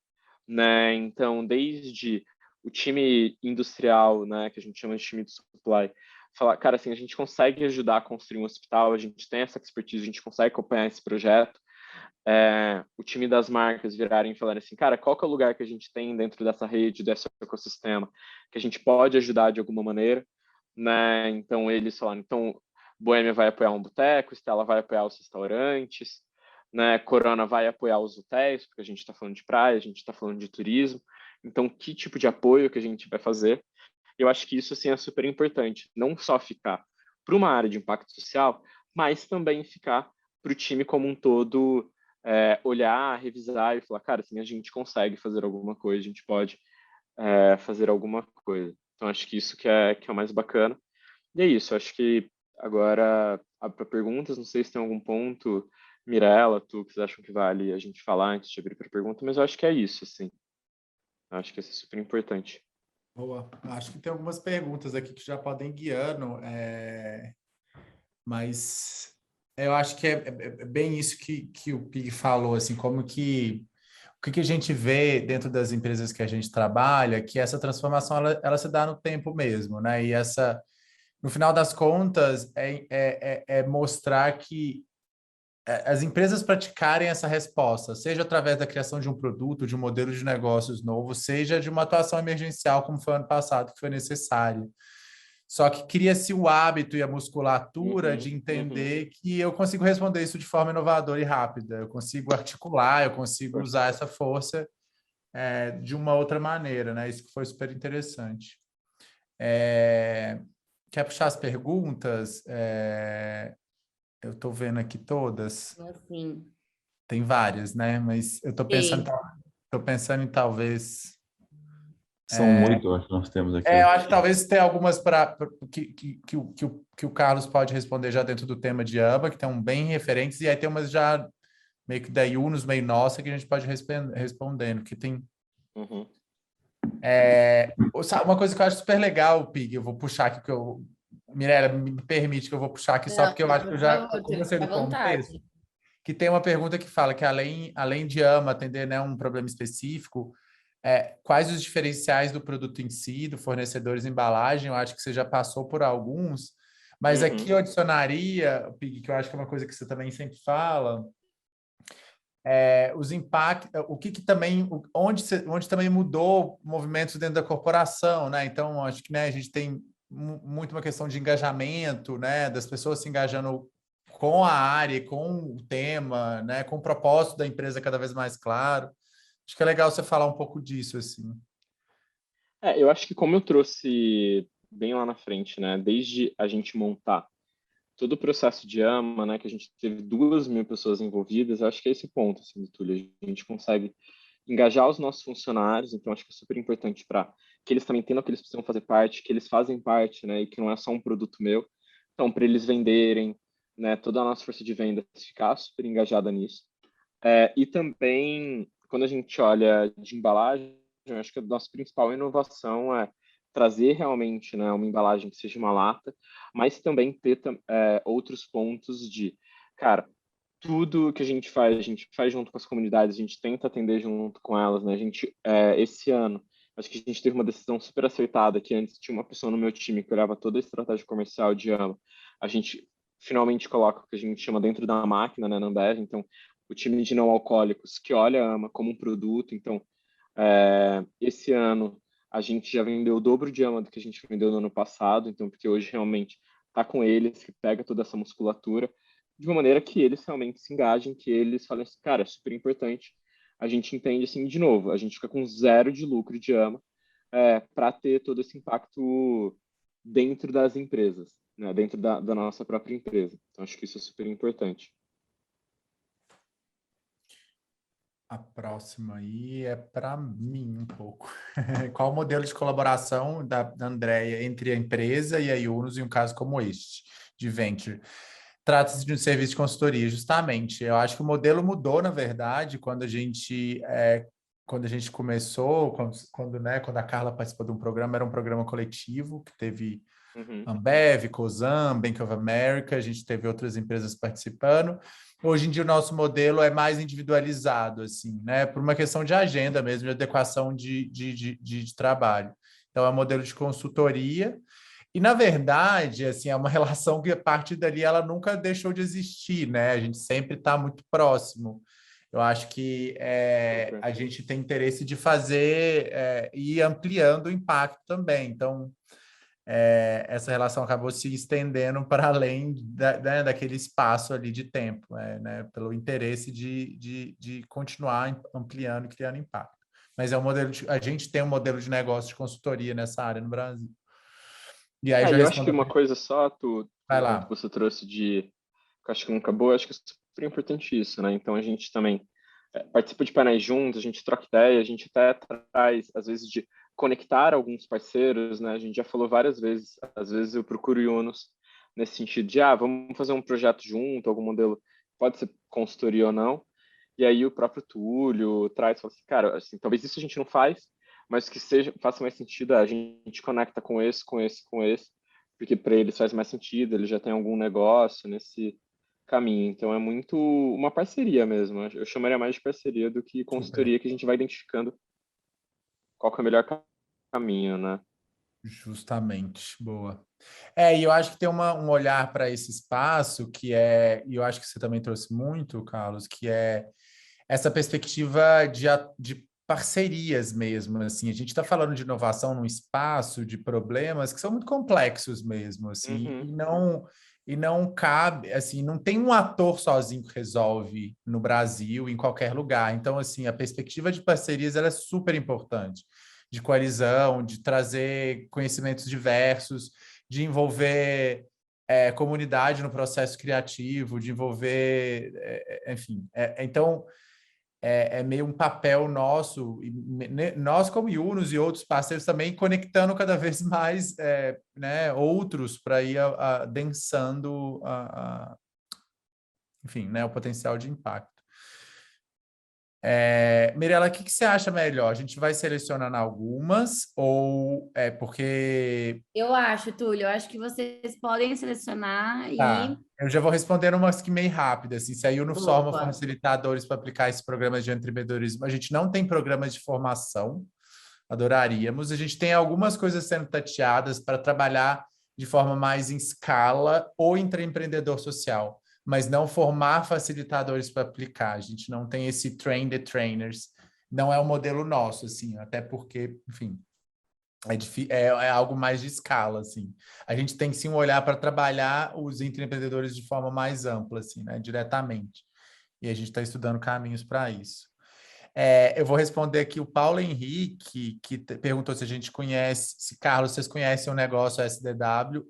né? Então, desde o time industrial, né, que a gente chama de time de supply, falar, cara, assim, a gente consegue ajudar a construir um hospital, a gente tem essa expertise, a gente consegue acompanhar esse projeto, o time das marcas virarem e falarem assim, cara, qual que é o lugar que a gente tem dentro dessa rede, desse ecossistema, que a gente pode ajudar de alguma maneira, né? Então, eles falaram, então, Boêmia vai apoiar um boteco, Stella vai apoiar os restaurantes, né? Corona vai apoiar os hotéis, porque a gente está falando de praia, a gente está falando de turismo. Então, que tipo de apoio que a gente vai fazer? Eu acho que isso, assim, é super importante. Não só ficar para uma área de impacto social, mas também ficar para o time como um todo olhar, revisar e falar, cara, assim, a gente consegue fazer alguma coisa, a gente pode fazer alguma coisa. Então, acho que isso que é o mais bacana. E é isso, acho que agora abre para perguntas, não sei se tem algum ponto, Mirella, tu, que vocês acham que vale a gente falar antes de abrir para pergunta, mas eu acho que é isso, assim. Eu acho que isso é super importante. Boa. Acho que tem algumas perguntas aqui que já podem ir guiando, mas eu acho que é bem isso que o Pig falou, assim, como que o que a gente vê dentro das empresas que a gente trabalha, que essa transformação ela se dá no tempo mesmo, né? E essa, no final das contas, é mostrar que as empresas praticarem essa resposta, seja através da criação de um produto, de um modelo de negócios novo, seja de uma atuação emergencial, como foi ano passado, que foi necessário. Só que cria-se o hábito e a musculatura de entender que eu consigo responder isso de forma inovadora e rápida, eu consigo articular, eu consigo usar essa força de uma outra maneira, né? Isso que foi super interessante. Quer puxar as perguntas? Eu estou vendo aqui todas. Assim. tem várias, né? Mas eu Sim. tô pensando em talvez. São muito, acho que nós temos aqui. Eu acho que talvez tenha algumas que o Carlos pode responder já dentro do tema de ABA, que estão bem referentes, e aí tem umas já meio que da Yunus, meio nossa, que a gente pode respondendo, que tem. Uhum. Uma coisa que eu acho super legal, Pig, eu vou puxar aqui, Mirella, me permite que eu vou puxar aqui só Não, porque eu acho que eu por já favor, comecei fica no à contexto, vontade. que tem uma pergunta que fala que além de AMA atender, né, um problema específico, quais os diferenciais do produto em si, do fornecedores de embalagem? Eu acho que você já passou por alguns, mas aqui eu adicionaria, Pig, que eu acho que é uma coisa que você também sempre fala, os impactos, o que também, onde também mudou movimentos dentro da corporação, né? Então, acho que, né, a gente tem muito uma questão de engajamento, né, das pessoas se engajando com a área, com o tema, né, com o propósito da empresa cada vez mais claro. Acho que é legal você falar um pouco disso, assim. Eu acho que como eu trouxe bem lá na frente, né, desde a gente montar todo o processo de AMA, né, que a gente teve 2.000 pessoas envolvidas, eu acho que é esse ponto, assim, Túlio, a gente consegue engajar os nossos funcionários, então acho que é super importante para que eles também entendam que eles precisam fazer parte, que eles fazem parte, né, e que não é só um produto meu. Então, para eles venderem, né, toda a nossa força de vendas ficar super engajada nisso. E também, quando a gente olha de embalagem, eu acho que a nossa principal inovação é trazer realmente, né, uma embalagem que seja uma lata, mas também ter outros pontos de, cara, tudo que a gente faz junto com as comunidades, a gente tenta atender junto com elas, né? A gente, esse ano, acho que a gente teve uma decisão super acertada, que antes tinha uma pessoa no meu time que olhava toda a estratégia comercial de AMA. A gente finalmente coloca o que a gente chama dentro da máquina, né, na Ambev. Então, o time de não alcoólicos que olha a AMA como um produto. Então, esse ano a gente já vendeu o dobro de AMA do que a gente vendeu no ano passado. Então, porque hoje realmente tá com eles, que pega toda essa musculatura de uma maneira que eles realmente se engajem, que eles falem assim, cara, é super importante. A gente entende assim, de novo, a gente fica com zero de lucro de AMA para ter todo esse impacto dentro das empresas, né? Dentro da nossa própria empresa. Então, acho que isso é super importante. A próxima aí é para mim um pouco. Qual o modelo de colaboração da Andrea entre a empresa e a Yunus em um caso como este, de venture? Trata-se de um serviço de consultoria, justamente. Eu acho que o modelo mudou, na verdade, quando a gente começou, quando a Carla participou de um programa, era um programa coletivo, que teve Ambev, Cosan, Bank of America, a gente teve outras empresas participando. Hoje em dia o nosso modelo é mais individualizado, assim, né? Por uma questão de agenda mesmo, de adequação de trabalho. Então, é um modelo de consultoria. E, na verdade, assim, é uma relação que a partir dali ela nunca deixou de existir, né? A gente sempre está muito próximo. Eu acho que a gente tem interesse de fazer e ir ampliando o impacto também. Então, essa relação acabou se estendendo para além daquele espaço ali de tempo, né? Pelo interesse de continuar ampliando e criando impacto. Mas a gente tem um modelo de negócio de consultoria nessa área no Brasil. E aí já eu acho que respondo. uma coisa só, Vai um ponto que lá. você trouxe que eu acho que não acabou, eu acho que é super importante isso, né? Então a gente também participa de painéis juntos, a gente troca ideia, a gente até traz, às vezes, de conectar alguns parceiros, né? A gente já falou várias vezes, às vezes eu procuro o Yunus nesse sentido de, vamos fazer um projeto junto, algum modelo, pode ser consultoria ou não, e aí o próprio Túlio traz, fala assim, cara, assim, talvez isso a gente não faz, mas que faça mais sentido, a gente conecta com esse, porque para eles faz mais sentido, eles já têm algum negócio nesse caminho. Então é muito uma parceria mesmo. Eu chamaria mais de parceria do que consultoria, que a gente vai identificando qual que é o melhor caminho, né? Justamente, boa. E eu acho que tem um olhar para esse espaço e eu acho que você também trouxe muito, Carlos, que é essa perspectiva de parcerias mesmo, assim. A gente está falando de inovação num espaço de problemas que são muito complexos mesmo, assim, e não cabe, assim, não tem um ator sozinho que resolve no Brasil, em qualquer lugar. Então, assim, a perspectiva de parcerias ela é super importante, de coalizão, de trazer conhecimentos diversos, de envolver comunidade no processo criativo, de envolver, enfim. Então, é meio um papel nosso, nós como Yunus e outros parceiros também, conectando cada vez mais né, outros para ir adensando, enfim, né, o potencial de impacto. Mirela, o que você acha melhor? A gente vai selecionando algumas ou porque... Eu acho, Túlio, eu acho que vocês podem selecionar Tá, eu já vou respondendo umas que meio rápidas, assim, se a Yunus forma Boa. facilitadores para aplicar esses programas de empreendedorismo, a gente não tem programas de formação, adoraríamos, a gente tem algumas coisas sendo tateadas para trabalhar de forma mais em escala ou empreendedor social, mas não formar facilitadores para aplicar, a gente não tem esse train the trainers, não é o modelo nosso, assim, até porque, enfim, é algo mais de escala, assim. A gente tem sim um olhar para trabalhar os empreendedores de forma mais ampla, assim, né, diretamente. E a gente está estudando caminhos para isso. Eu vou responder aqui o Paulo Henrique, que perguntou se a gente conhece, se, Carlos, vocês conhecem o negócio SDW,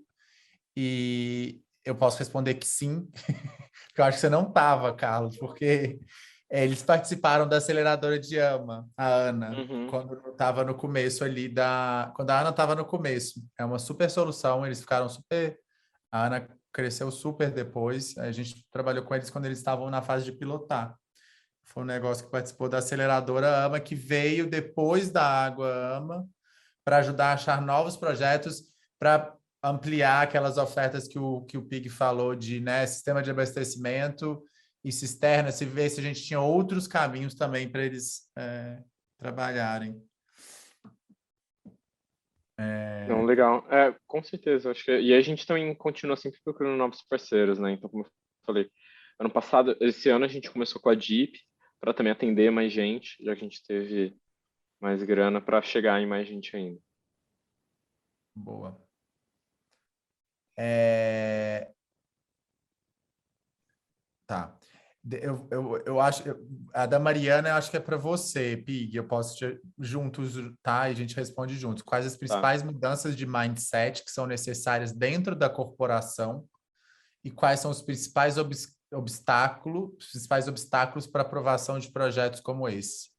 e eu posso responder que sim, porque eu acho que você não estava, Carlos, porque eles participaram da aceleradora de AMA, a Ana, quando estava no começo ali quando a Ana estava no começo. É uma super solução, eles ficaram super... A Ana cresceu super depois, a gente trabalhou com eles quando eles estavam na fase de pilotar. Foi um negócio que participou da aceleradora AMA, que veio depois da Água AMA, para ajudar a achar novos projetos, para ampliar aquelas ofertas que o Pig falou de, né, sistema de abastecimento e cisterna, se ver se a gente tinha outros caminhos também para eles trabalharem. Não, legal. Com certeza, acho que... E a gente também continua sempre procurando novos parceiros, né? Então, como eu falei, esse ano a gente começou com a Deep, para também atender mais gente, já que a gente teve mais grana para chegar em mais gente ainda. Boa. Tá. Eu acho, a da Mariana, eu acho que é para você, Pig. Eu posso juntos, tá? E a gente responde juntos. Quais as principais mudanças de mindset que são necessárias dentro da corporação e quais são os principais obstáculos para aprovação de projetos como esse?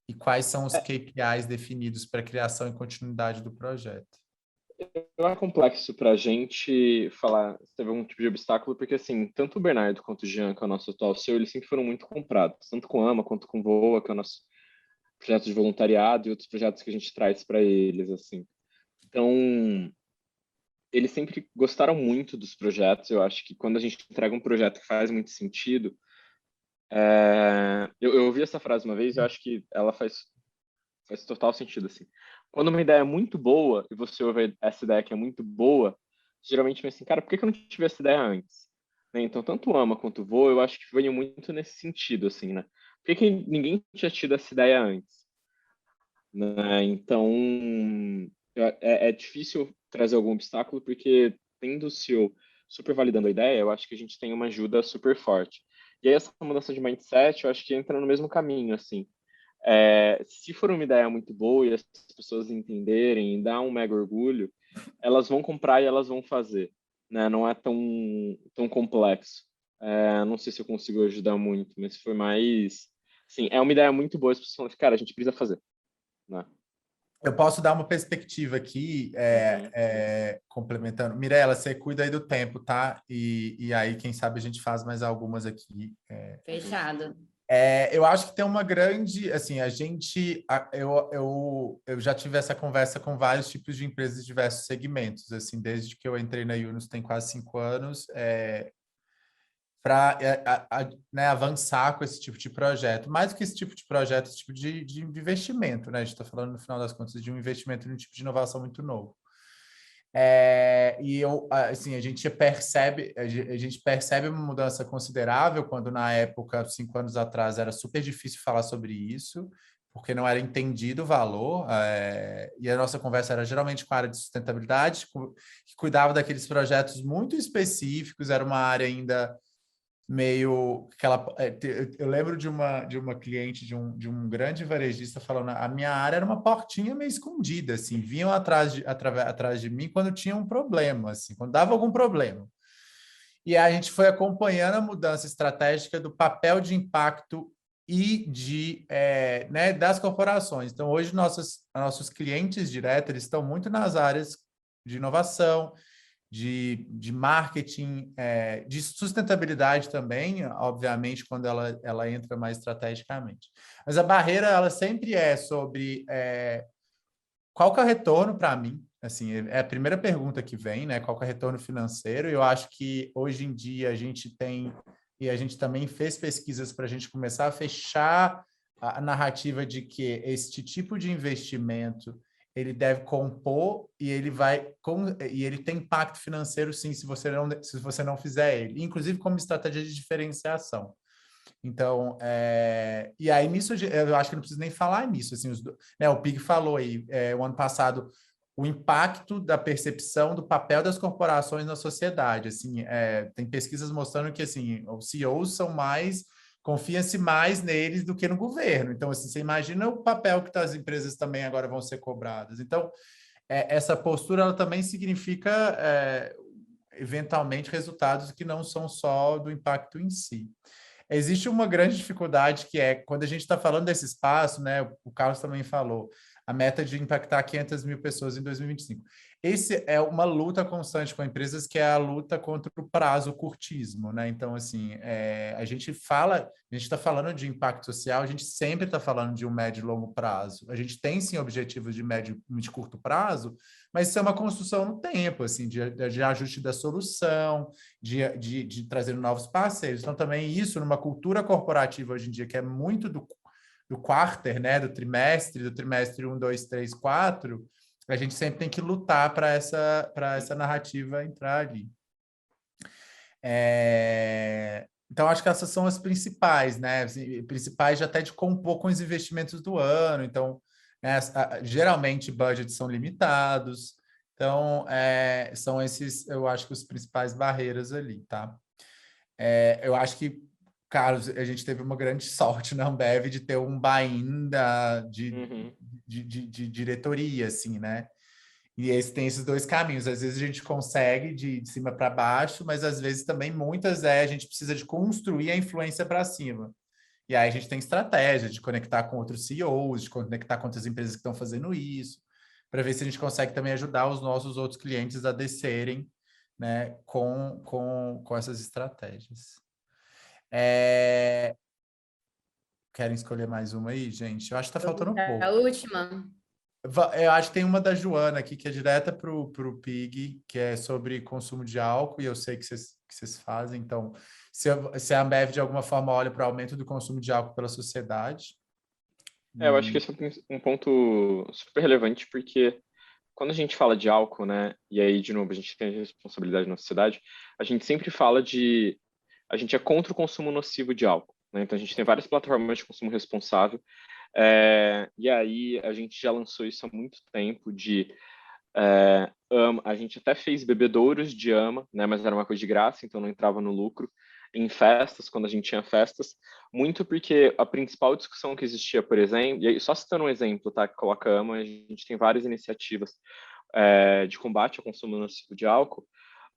E quais são os KPIs definidos para a criação e continuidade do projeto? Não é complexo para a gente falar se teve algum tipo de obstáculo, porque assim, tanto o Bernardo quanto o Jean, que é o nosso atual CEO, eles sempre foram muito comprados, tanto com AMA quanto com Voa, que é o nosso projeto de voluntariado e outros projetos que a gente traz para eles, assim. Então, eles sempre gostaram muito dos projetos. Eu acho que quando a gente entrega um projeto que faz muito sentido, eu ouvi essa frase uma vez e eu acho que ela faz total sentido, assim. Quando uma ideia é muito boa e você ouve essa ideia que é muito boa, geralmente pensa assim, cara, por que eu não tive essa ideia antes? Né? Então, tanto o AMA quanto o Voa, eu acho que veio muito nesse sentido, assim, né? Por que ninguém tinha tido essa ideia antes? Né? Então, é difícil trazer algum obstáculo, porque tendo o CEO super validando a ideia, eu acho que a gente tem uma ajuda super forte. E aí, essa mudança de mindset, eu acho que entra no mesmo caminho, assim. Se for uma ideia muito boa e as pessoas entenderem e dar um mega orgulho, elas vão comprar e elas vão fazer, né? Não é tão complexo. Não sei se eu consigo ajudar muito, mas foi mais... Assim, é uma ideia muito boa, as pessoas falam, cara, a gente precisa fazer, né? Eu posso dar uma perspectiva aqui, complementando. Mirela, você cuida aí do tempo, tá? E aí, quem sabe, a gente faz mais algumas aqui. Fechado. Eu acho que tem uma grande, assim, eu já tive essa conversa com vários tipos de empresas de diversos segmentos, assim, desde que eu entrei na Yunus tem quase 5 anos, para né, avançar com esse tipo de projeto. Mais do que esse tipo de projeto, esse tipo de investimento, né? A gente está falando, no final das contas, de um investimento em um tipo de inovação muito novo. E assim, a gente percebe uma mudança considerável quando na época, 5 anos atrás, era super difícil falar sobre isso, porque não era entendido o valor, e a nossa conversa era geralmente com a área de sustentabilidade, que cuidava daqueles projetos muito específicos, era uma área ainda meio aquela. Eu lembro de uma cliente de um grande varejista falando: a minha área era uma portinha meio escondida, assim, vinham atrás de mim quando tinha um problema, assim, quando dava algum problema. E a gente foi acompanhando a mudança estratégica do papel de impacto e né, das corporações. Então, hoje, nossos clientes diretos eles estão muito nas áreas de inovação, de marketing, de sustentabilidade também, obviamente, quando ela entra mais estrategicamente. Mas a barreira, ela sempre é sobre qual que é o retorno para mim? Assim, é a primeira pergunta que vem, né? Qual que é o retorno financeiro? Eu acho que hoje em dia a gente tem, e a gente também fez pesquisas para a gente começar a fechar a narrativa de que este tipo de investimento ele deve compor e e ele tem impacto financeiro sim se você não fizer ele, inclusive como estratégia de diferenciação. Então, e aí nisso eu acho que não preciso nem falar nisso. Assim, né, o Pig falou aí, o ano passado, o impacto da percepção do papel das corporações na sociedade. Assim, tem pesquisas mostrando que assim, os CEOs são mais, confia-se mais neles do que no governo. Então, assim, você imagina o papel que as empresas também agora vão ser cobradas. Então, essa postura ela também significa, eventualmente, resultados que não são só do impacto em si. Existe uma grande dificuldade que é quando a gente está falando desse espaço, né? O Carlos também falou, a meta de impactar 500 mil pessoas em 2025. Esse é uma luta constante com empresas, que é a luta contra o prazo curtismo, né? Então, assim, a gente está falando de impacto social, a gente sempre está falando de um médio e longo prazo. A gente tem, sim, objetivos de médio e de curto prazo, mas isso é uma construção no tempo, assim, de ajuste da solução, de trazer novos parceiros. Então, também isso, numa cultura corporativa hoje em dia, que é muito do quarter, né, do trimestre 1, 2, 3, 4, a gente sempre tem que lutar para essa narrativa entrar ali. Então, acho que essas são as principais, né? Assim, principais até de compor com os investimentos do ano. Então, geralmente, budgets são limitados. Então, são esses, eu acho que os principais barreiras ali, tá? Eu acho que, Carlos, a gente teve uma grande sorte na Ambev de ter um buy-in de diretoria, assim, né? E tem esses dois caminhos. Às vezes a gente consegue de cima para baixo, mas às vezes também a gente precisa de construir a influência para cima. E aí a gente tem estratégia de conectar com outros CEOs, de conectar com outras empresas que estão fazendo isso, para ver se a gente consegue também ajudar os nossos outros clientes a descerem, né, com essas estratégias. Querem escolher mais uma aí, gente? Eu acho que está faltando pouco. A última. Eu acho que tem uma da Joana aqui, que é direta para o Pig, que é sobre consumo de álcool, e eu sei que vocês fazem. Então, se a Ambev, de alguma forma, olha para o aumento do consumo de álcool pela sociedade. Eu acho que esse é um ponto super relevante, porque quando a gente fala de álcool, né, e aí, de novo, a gente tem responsabilidade na sociedade, a gente sempre fala a gente é contra o consumo nocivo de álcool, né? Então, a gente tem várias plataformas de consumo responsável, e aí a gente já lançou isso há muito tempo a gente até fez bebedouros de AMA, né, mas era uma coisa de graça, então não entrava no lucro, em festas, quando a gente tinha festas, muito porque a principal discussão que existia, por exemplo, e aí, só citando um exemplo, tá, que coloca AMA, a gente tem várias iniciativas de combate ao consumo nocivo de álcool,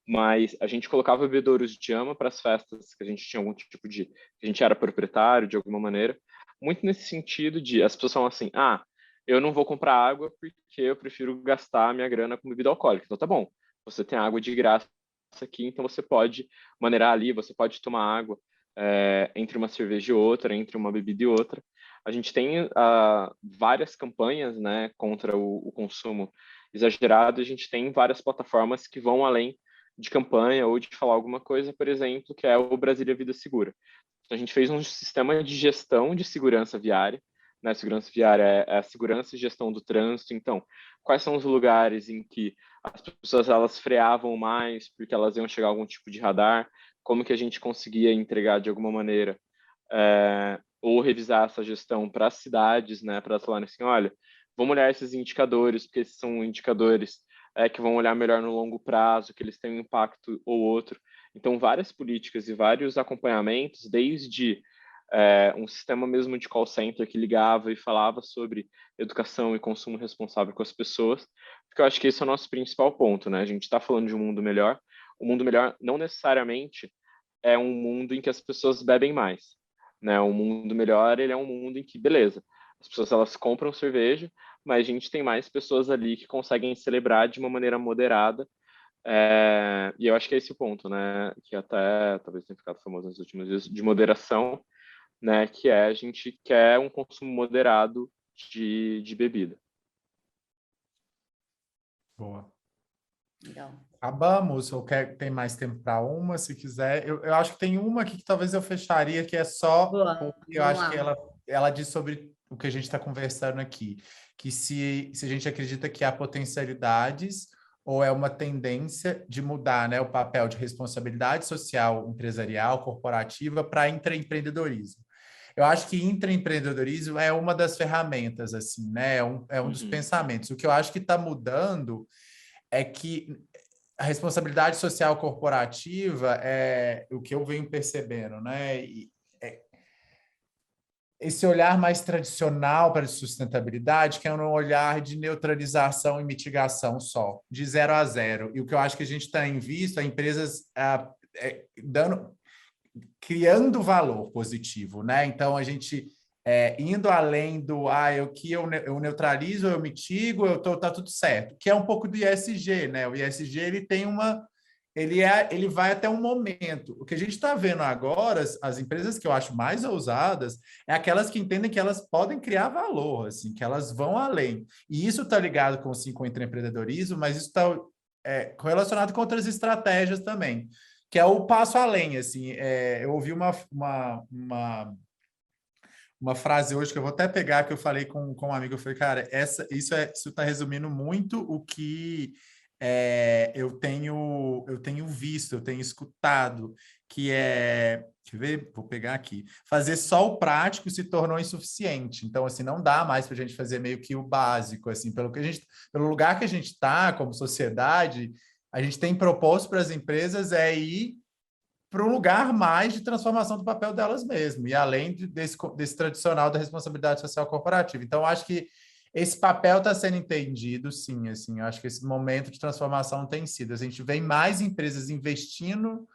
mas a gente colocava bebedouros de AMA para as festas que a gente tinha algum tipo que a gente era proprietário de alguma maneira, muito nesse sentido de as pessoas falam assim, eu não vou comprar água porque eu prefiro gastar a minha grana com bebida alcoólica. Então tá bom, você tem água de graça aqui, então você pode maneirar ali, você pode tomar água entre uma cerveja e outra, entre uma bebida e outra. A gente tem várias campanhas, né, contra o consumo exagerado. A gente tem várias plataformas que vão além de campanha ou de falar alguma coisa, por exemplo, que é o Brasília Vida Segura. Então, a gente fez um sistema de gestão de segurança viária, né? Segurança viária é a segurança e gestão do trânsito. Então, quais são os lugares em que as pessoas elas freavam mais porque elas iam chegar a algum tipo de radar? Como que a gente conseguia entregar de alguma maneira ou revisar essa gestão para as cidades, né? Para elas falarem assim, olha, vamos olhar esses indicadores, porque esses são indicadores que vão olhar melhor no longo prazo, que eles têm um impacto ou outro. Então, várias políticas e vários acompanhamentos, desde um sistema mesmo de call center que ligava e falava sobre educação e consumo responsável com as pessoas, porque eu acho que esse é o nosso principal ponto, né? A gente está falando de um mundo melhor. O mundo melhor não necessariamente é um mundo em que as pessoas bebem mais, né? Um mundo melhor, ele é um mundo em que, beleza, as pessoas elas compram cerveja, mas a gente tem mais pessoas ali que conseguem celebrar de uma maneira moderada. E eu acho que é esse o ponto, né? Que até talvez tenha ficado famoso nos últimos dias, de moderação, né? Que é a gente quer um consumo moderado de bebida. Boa. Legal. Acabamos, ou tem mais tempo para uma, se quiser. Eu acho que tem uma aqui que talvez eu fecharia, que é só, Boa, porque eu vamos acho que lá. ela diz sobre o que a gente está conversando aqui, que se a gente acredita que há potencialidades ou é uma tendência de mudar, né, o papel de responsabilidade social, empresarial, corporativa para intraempreendedorismo. Eu acho que intraempreendedorismo é uma das ferramentas, assim, né? É um dos pensamentos. O que eu acho que está mudando é que a responsabilidade social corporativa é o que eu venho percebendo, né? Esse olhar mais tradicional para a sustentabilidade, que é um olhar de neutralização e mitigação só, de 0 a 0. E o que eu acho que a gente tem visto é empresas criando valor positivo, né? Então, a gente indo além do eu neutralizo, eu mitigo, tá tudo certo, que é um pouco do ISG, né? O ISG ele tem ele vai até um momento. O que a gente está vendo agora, as empresas que eu acho mais ousadas, é aquelas que entendem que elas podem criar valor, assim, que elas vão além. E isso está ligado com o empreendedorismo, mas isso está correlacionado com outras estratégias também, que é o passo além, assim. Eu ouvi uma frase hoje que eu vou até pegar, que eu falei com um amigo, eu falei, cara, isso está resumindo muito o que eu tenho visto, eu tenho escutado, que deixa eu ver, vou pegar aqui, fazer só o prático se tornou insuficiente. Então, assim, não dá mais para a gente fazer meio que o básico, assim, pelo lugar que a gente está como sociedade, a gente tem proposto para as empresas ir para um lugar mais de transformação do papel delas mesmas, e além desse tradicional da responsabilidade social corporativa. Então, acho que esse papel está sendo entendido, sim, assim, eu acho que esse momento de transformação tem sido. A gente vê mais empresas investindo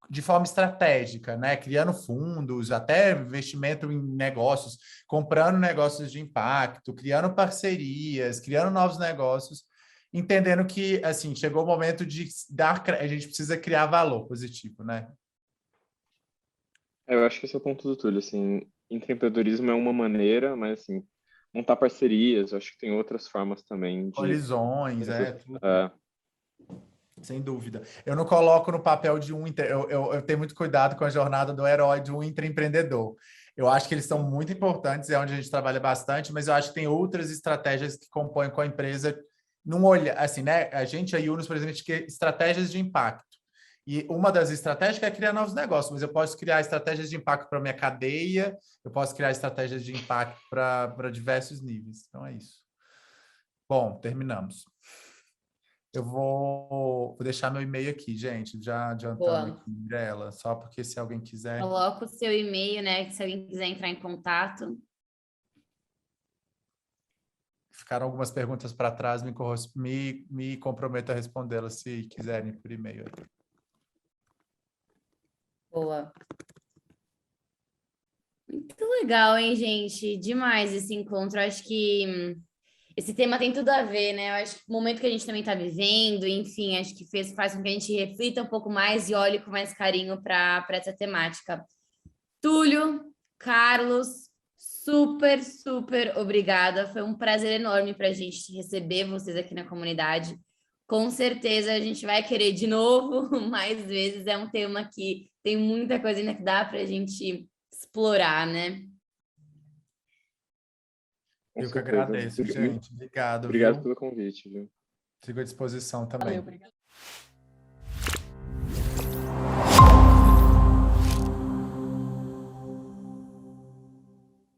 de forma estratégica, né? Criando fundos, até investimento em negócios, comprando negócios de impacto, criando parcerias, criando novos negócios, entendendo que, assim, chegou o momento de a gente precisa criar valor positivo, né? Eu acho que esse é o ponto do Túlio, assim, empreendedorismo é uma maneira, mas, assim, montar parcerias, eu acho que tem outras formas também de... Colisões, tudo. É, Sem dúvida. Eu não coloco no papel de eu tenho muito cuidado com a jornada do herói de um intraempreendedor. Eu acho que eles são muito importantes, é onde a gente trabalha bastante, mas eu acho que tem outras estratégias que compõem com a empresa num olhar, assim, né? A gente, a Yunus, por exemplo, a gente quer estratégias de impacto. E uma das estratégias é criar novos negócios, mas eu posso criar estratégias de impacto para a minha cadeia, eu posso criar estratégias de impacto para diversos níveis. Então é isso. Bom, terminamos. Eu vou deixar meu e-mail aqui, gente, já adiantando Boa. aqui, Mirella, só porque se alguém quiser... Coloca o seu e-mail, né? Que se alguém quiser entrar em contato. Ficaram algumas perguntas para trás, me comprometo a respondê-las se quiserem por e-mail. Boa. Muito legal, hein, gente? Demais esse encontro. Acho que esse tema tem tudo a ver, né? Eu acho que o momento que a gente também está vivendo, enfim, acho que faz com que a gente reflita um pouco mais e olhe com mais carinho para essa temática. Túlio, Carlos, super, super obrigada. Foi um prazer enorme para a gente receber vocês aqui na comunidade. Com certeza a gente vai querer de novo, mais vezes. É um tema que tem muita coisa ainda que dá para a gente explorar, né? Eu que agradeço, gente. Obrigado, Obrigado viu? pelo convite, viu? Sigo à disposição também. Valeu, obrigada.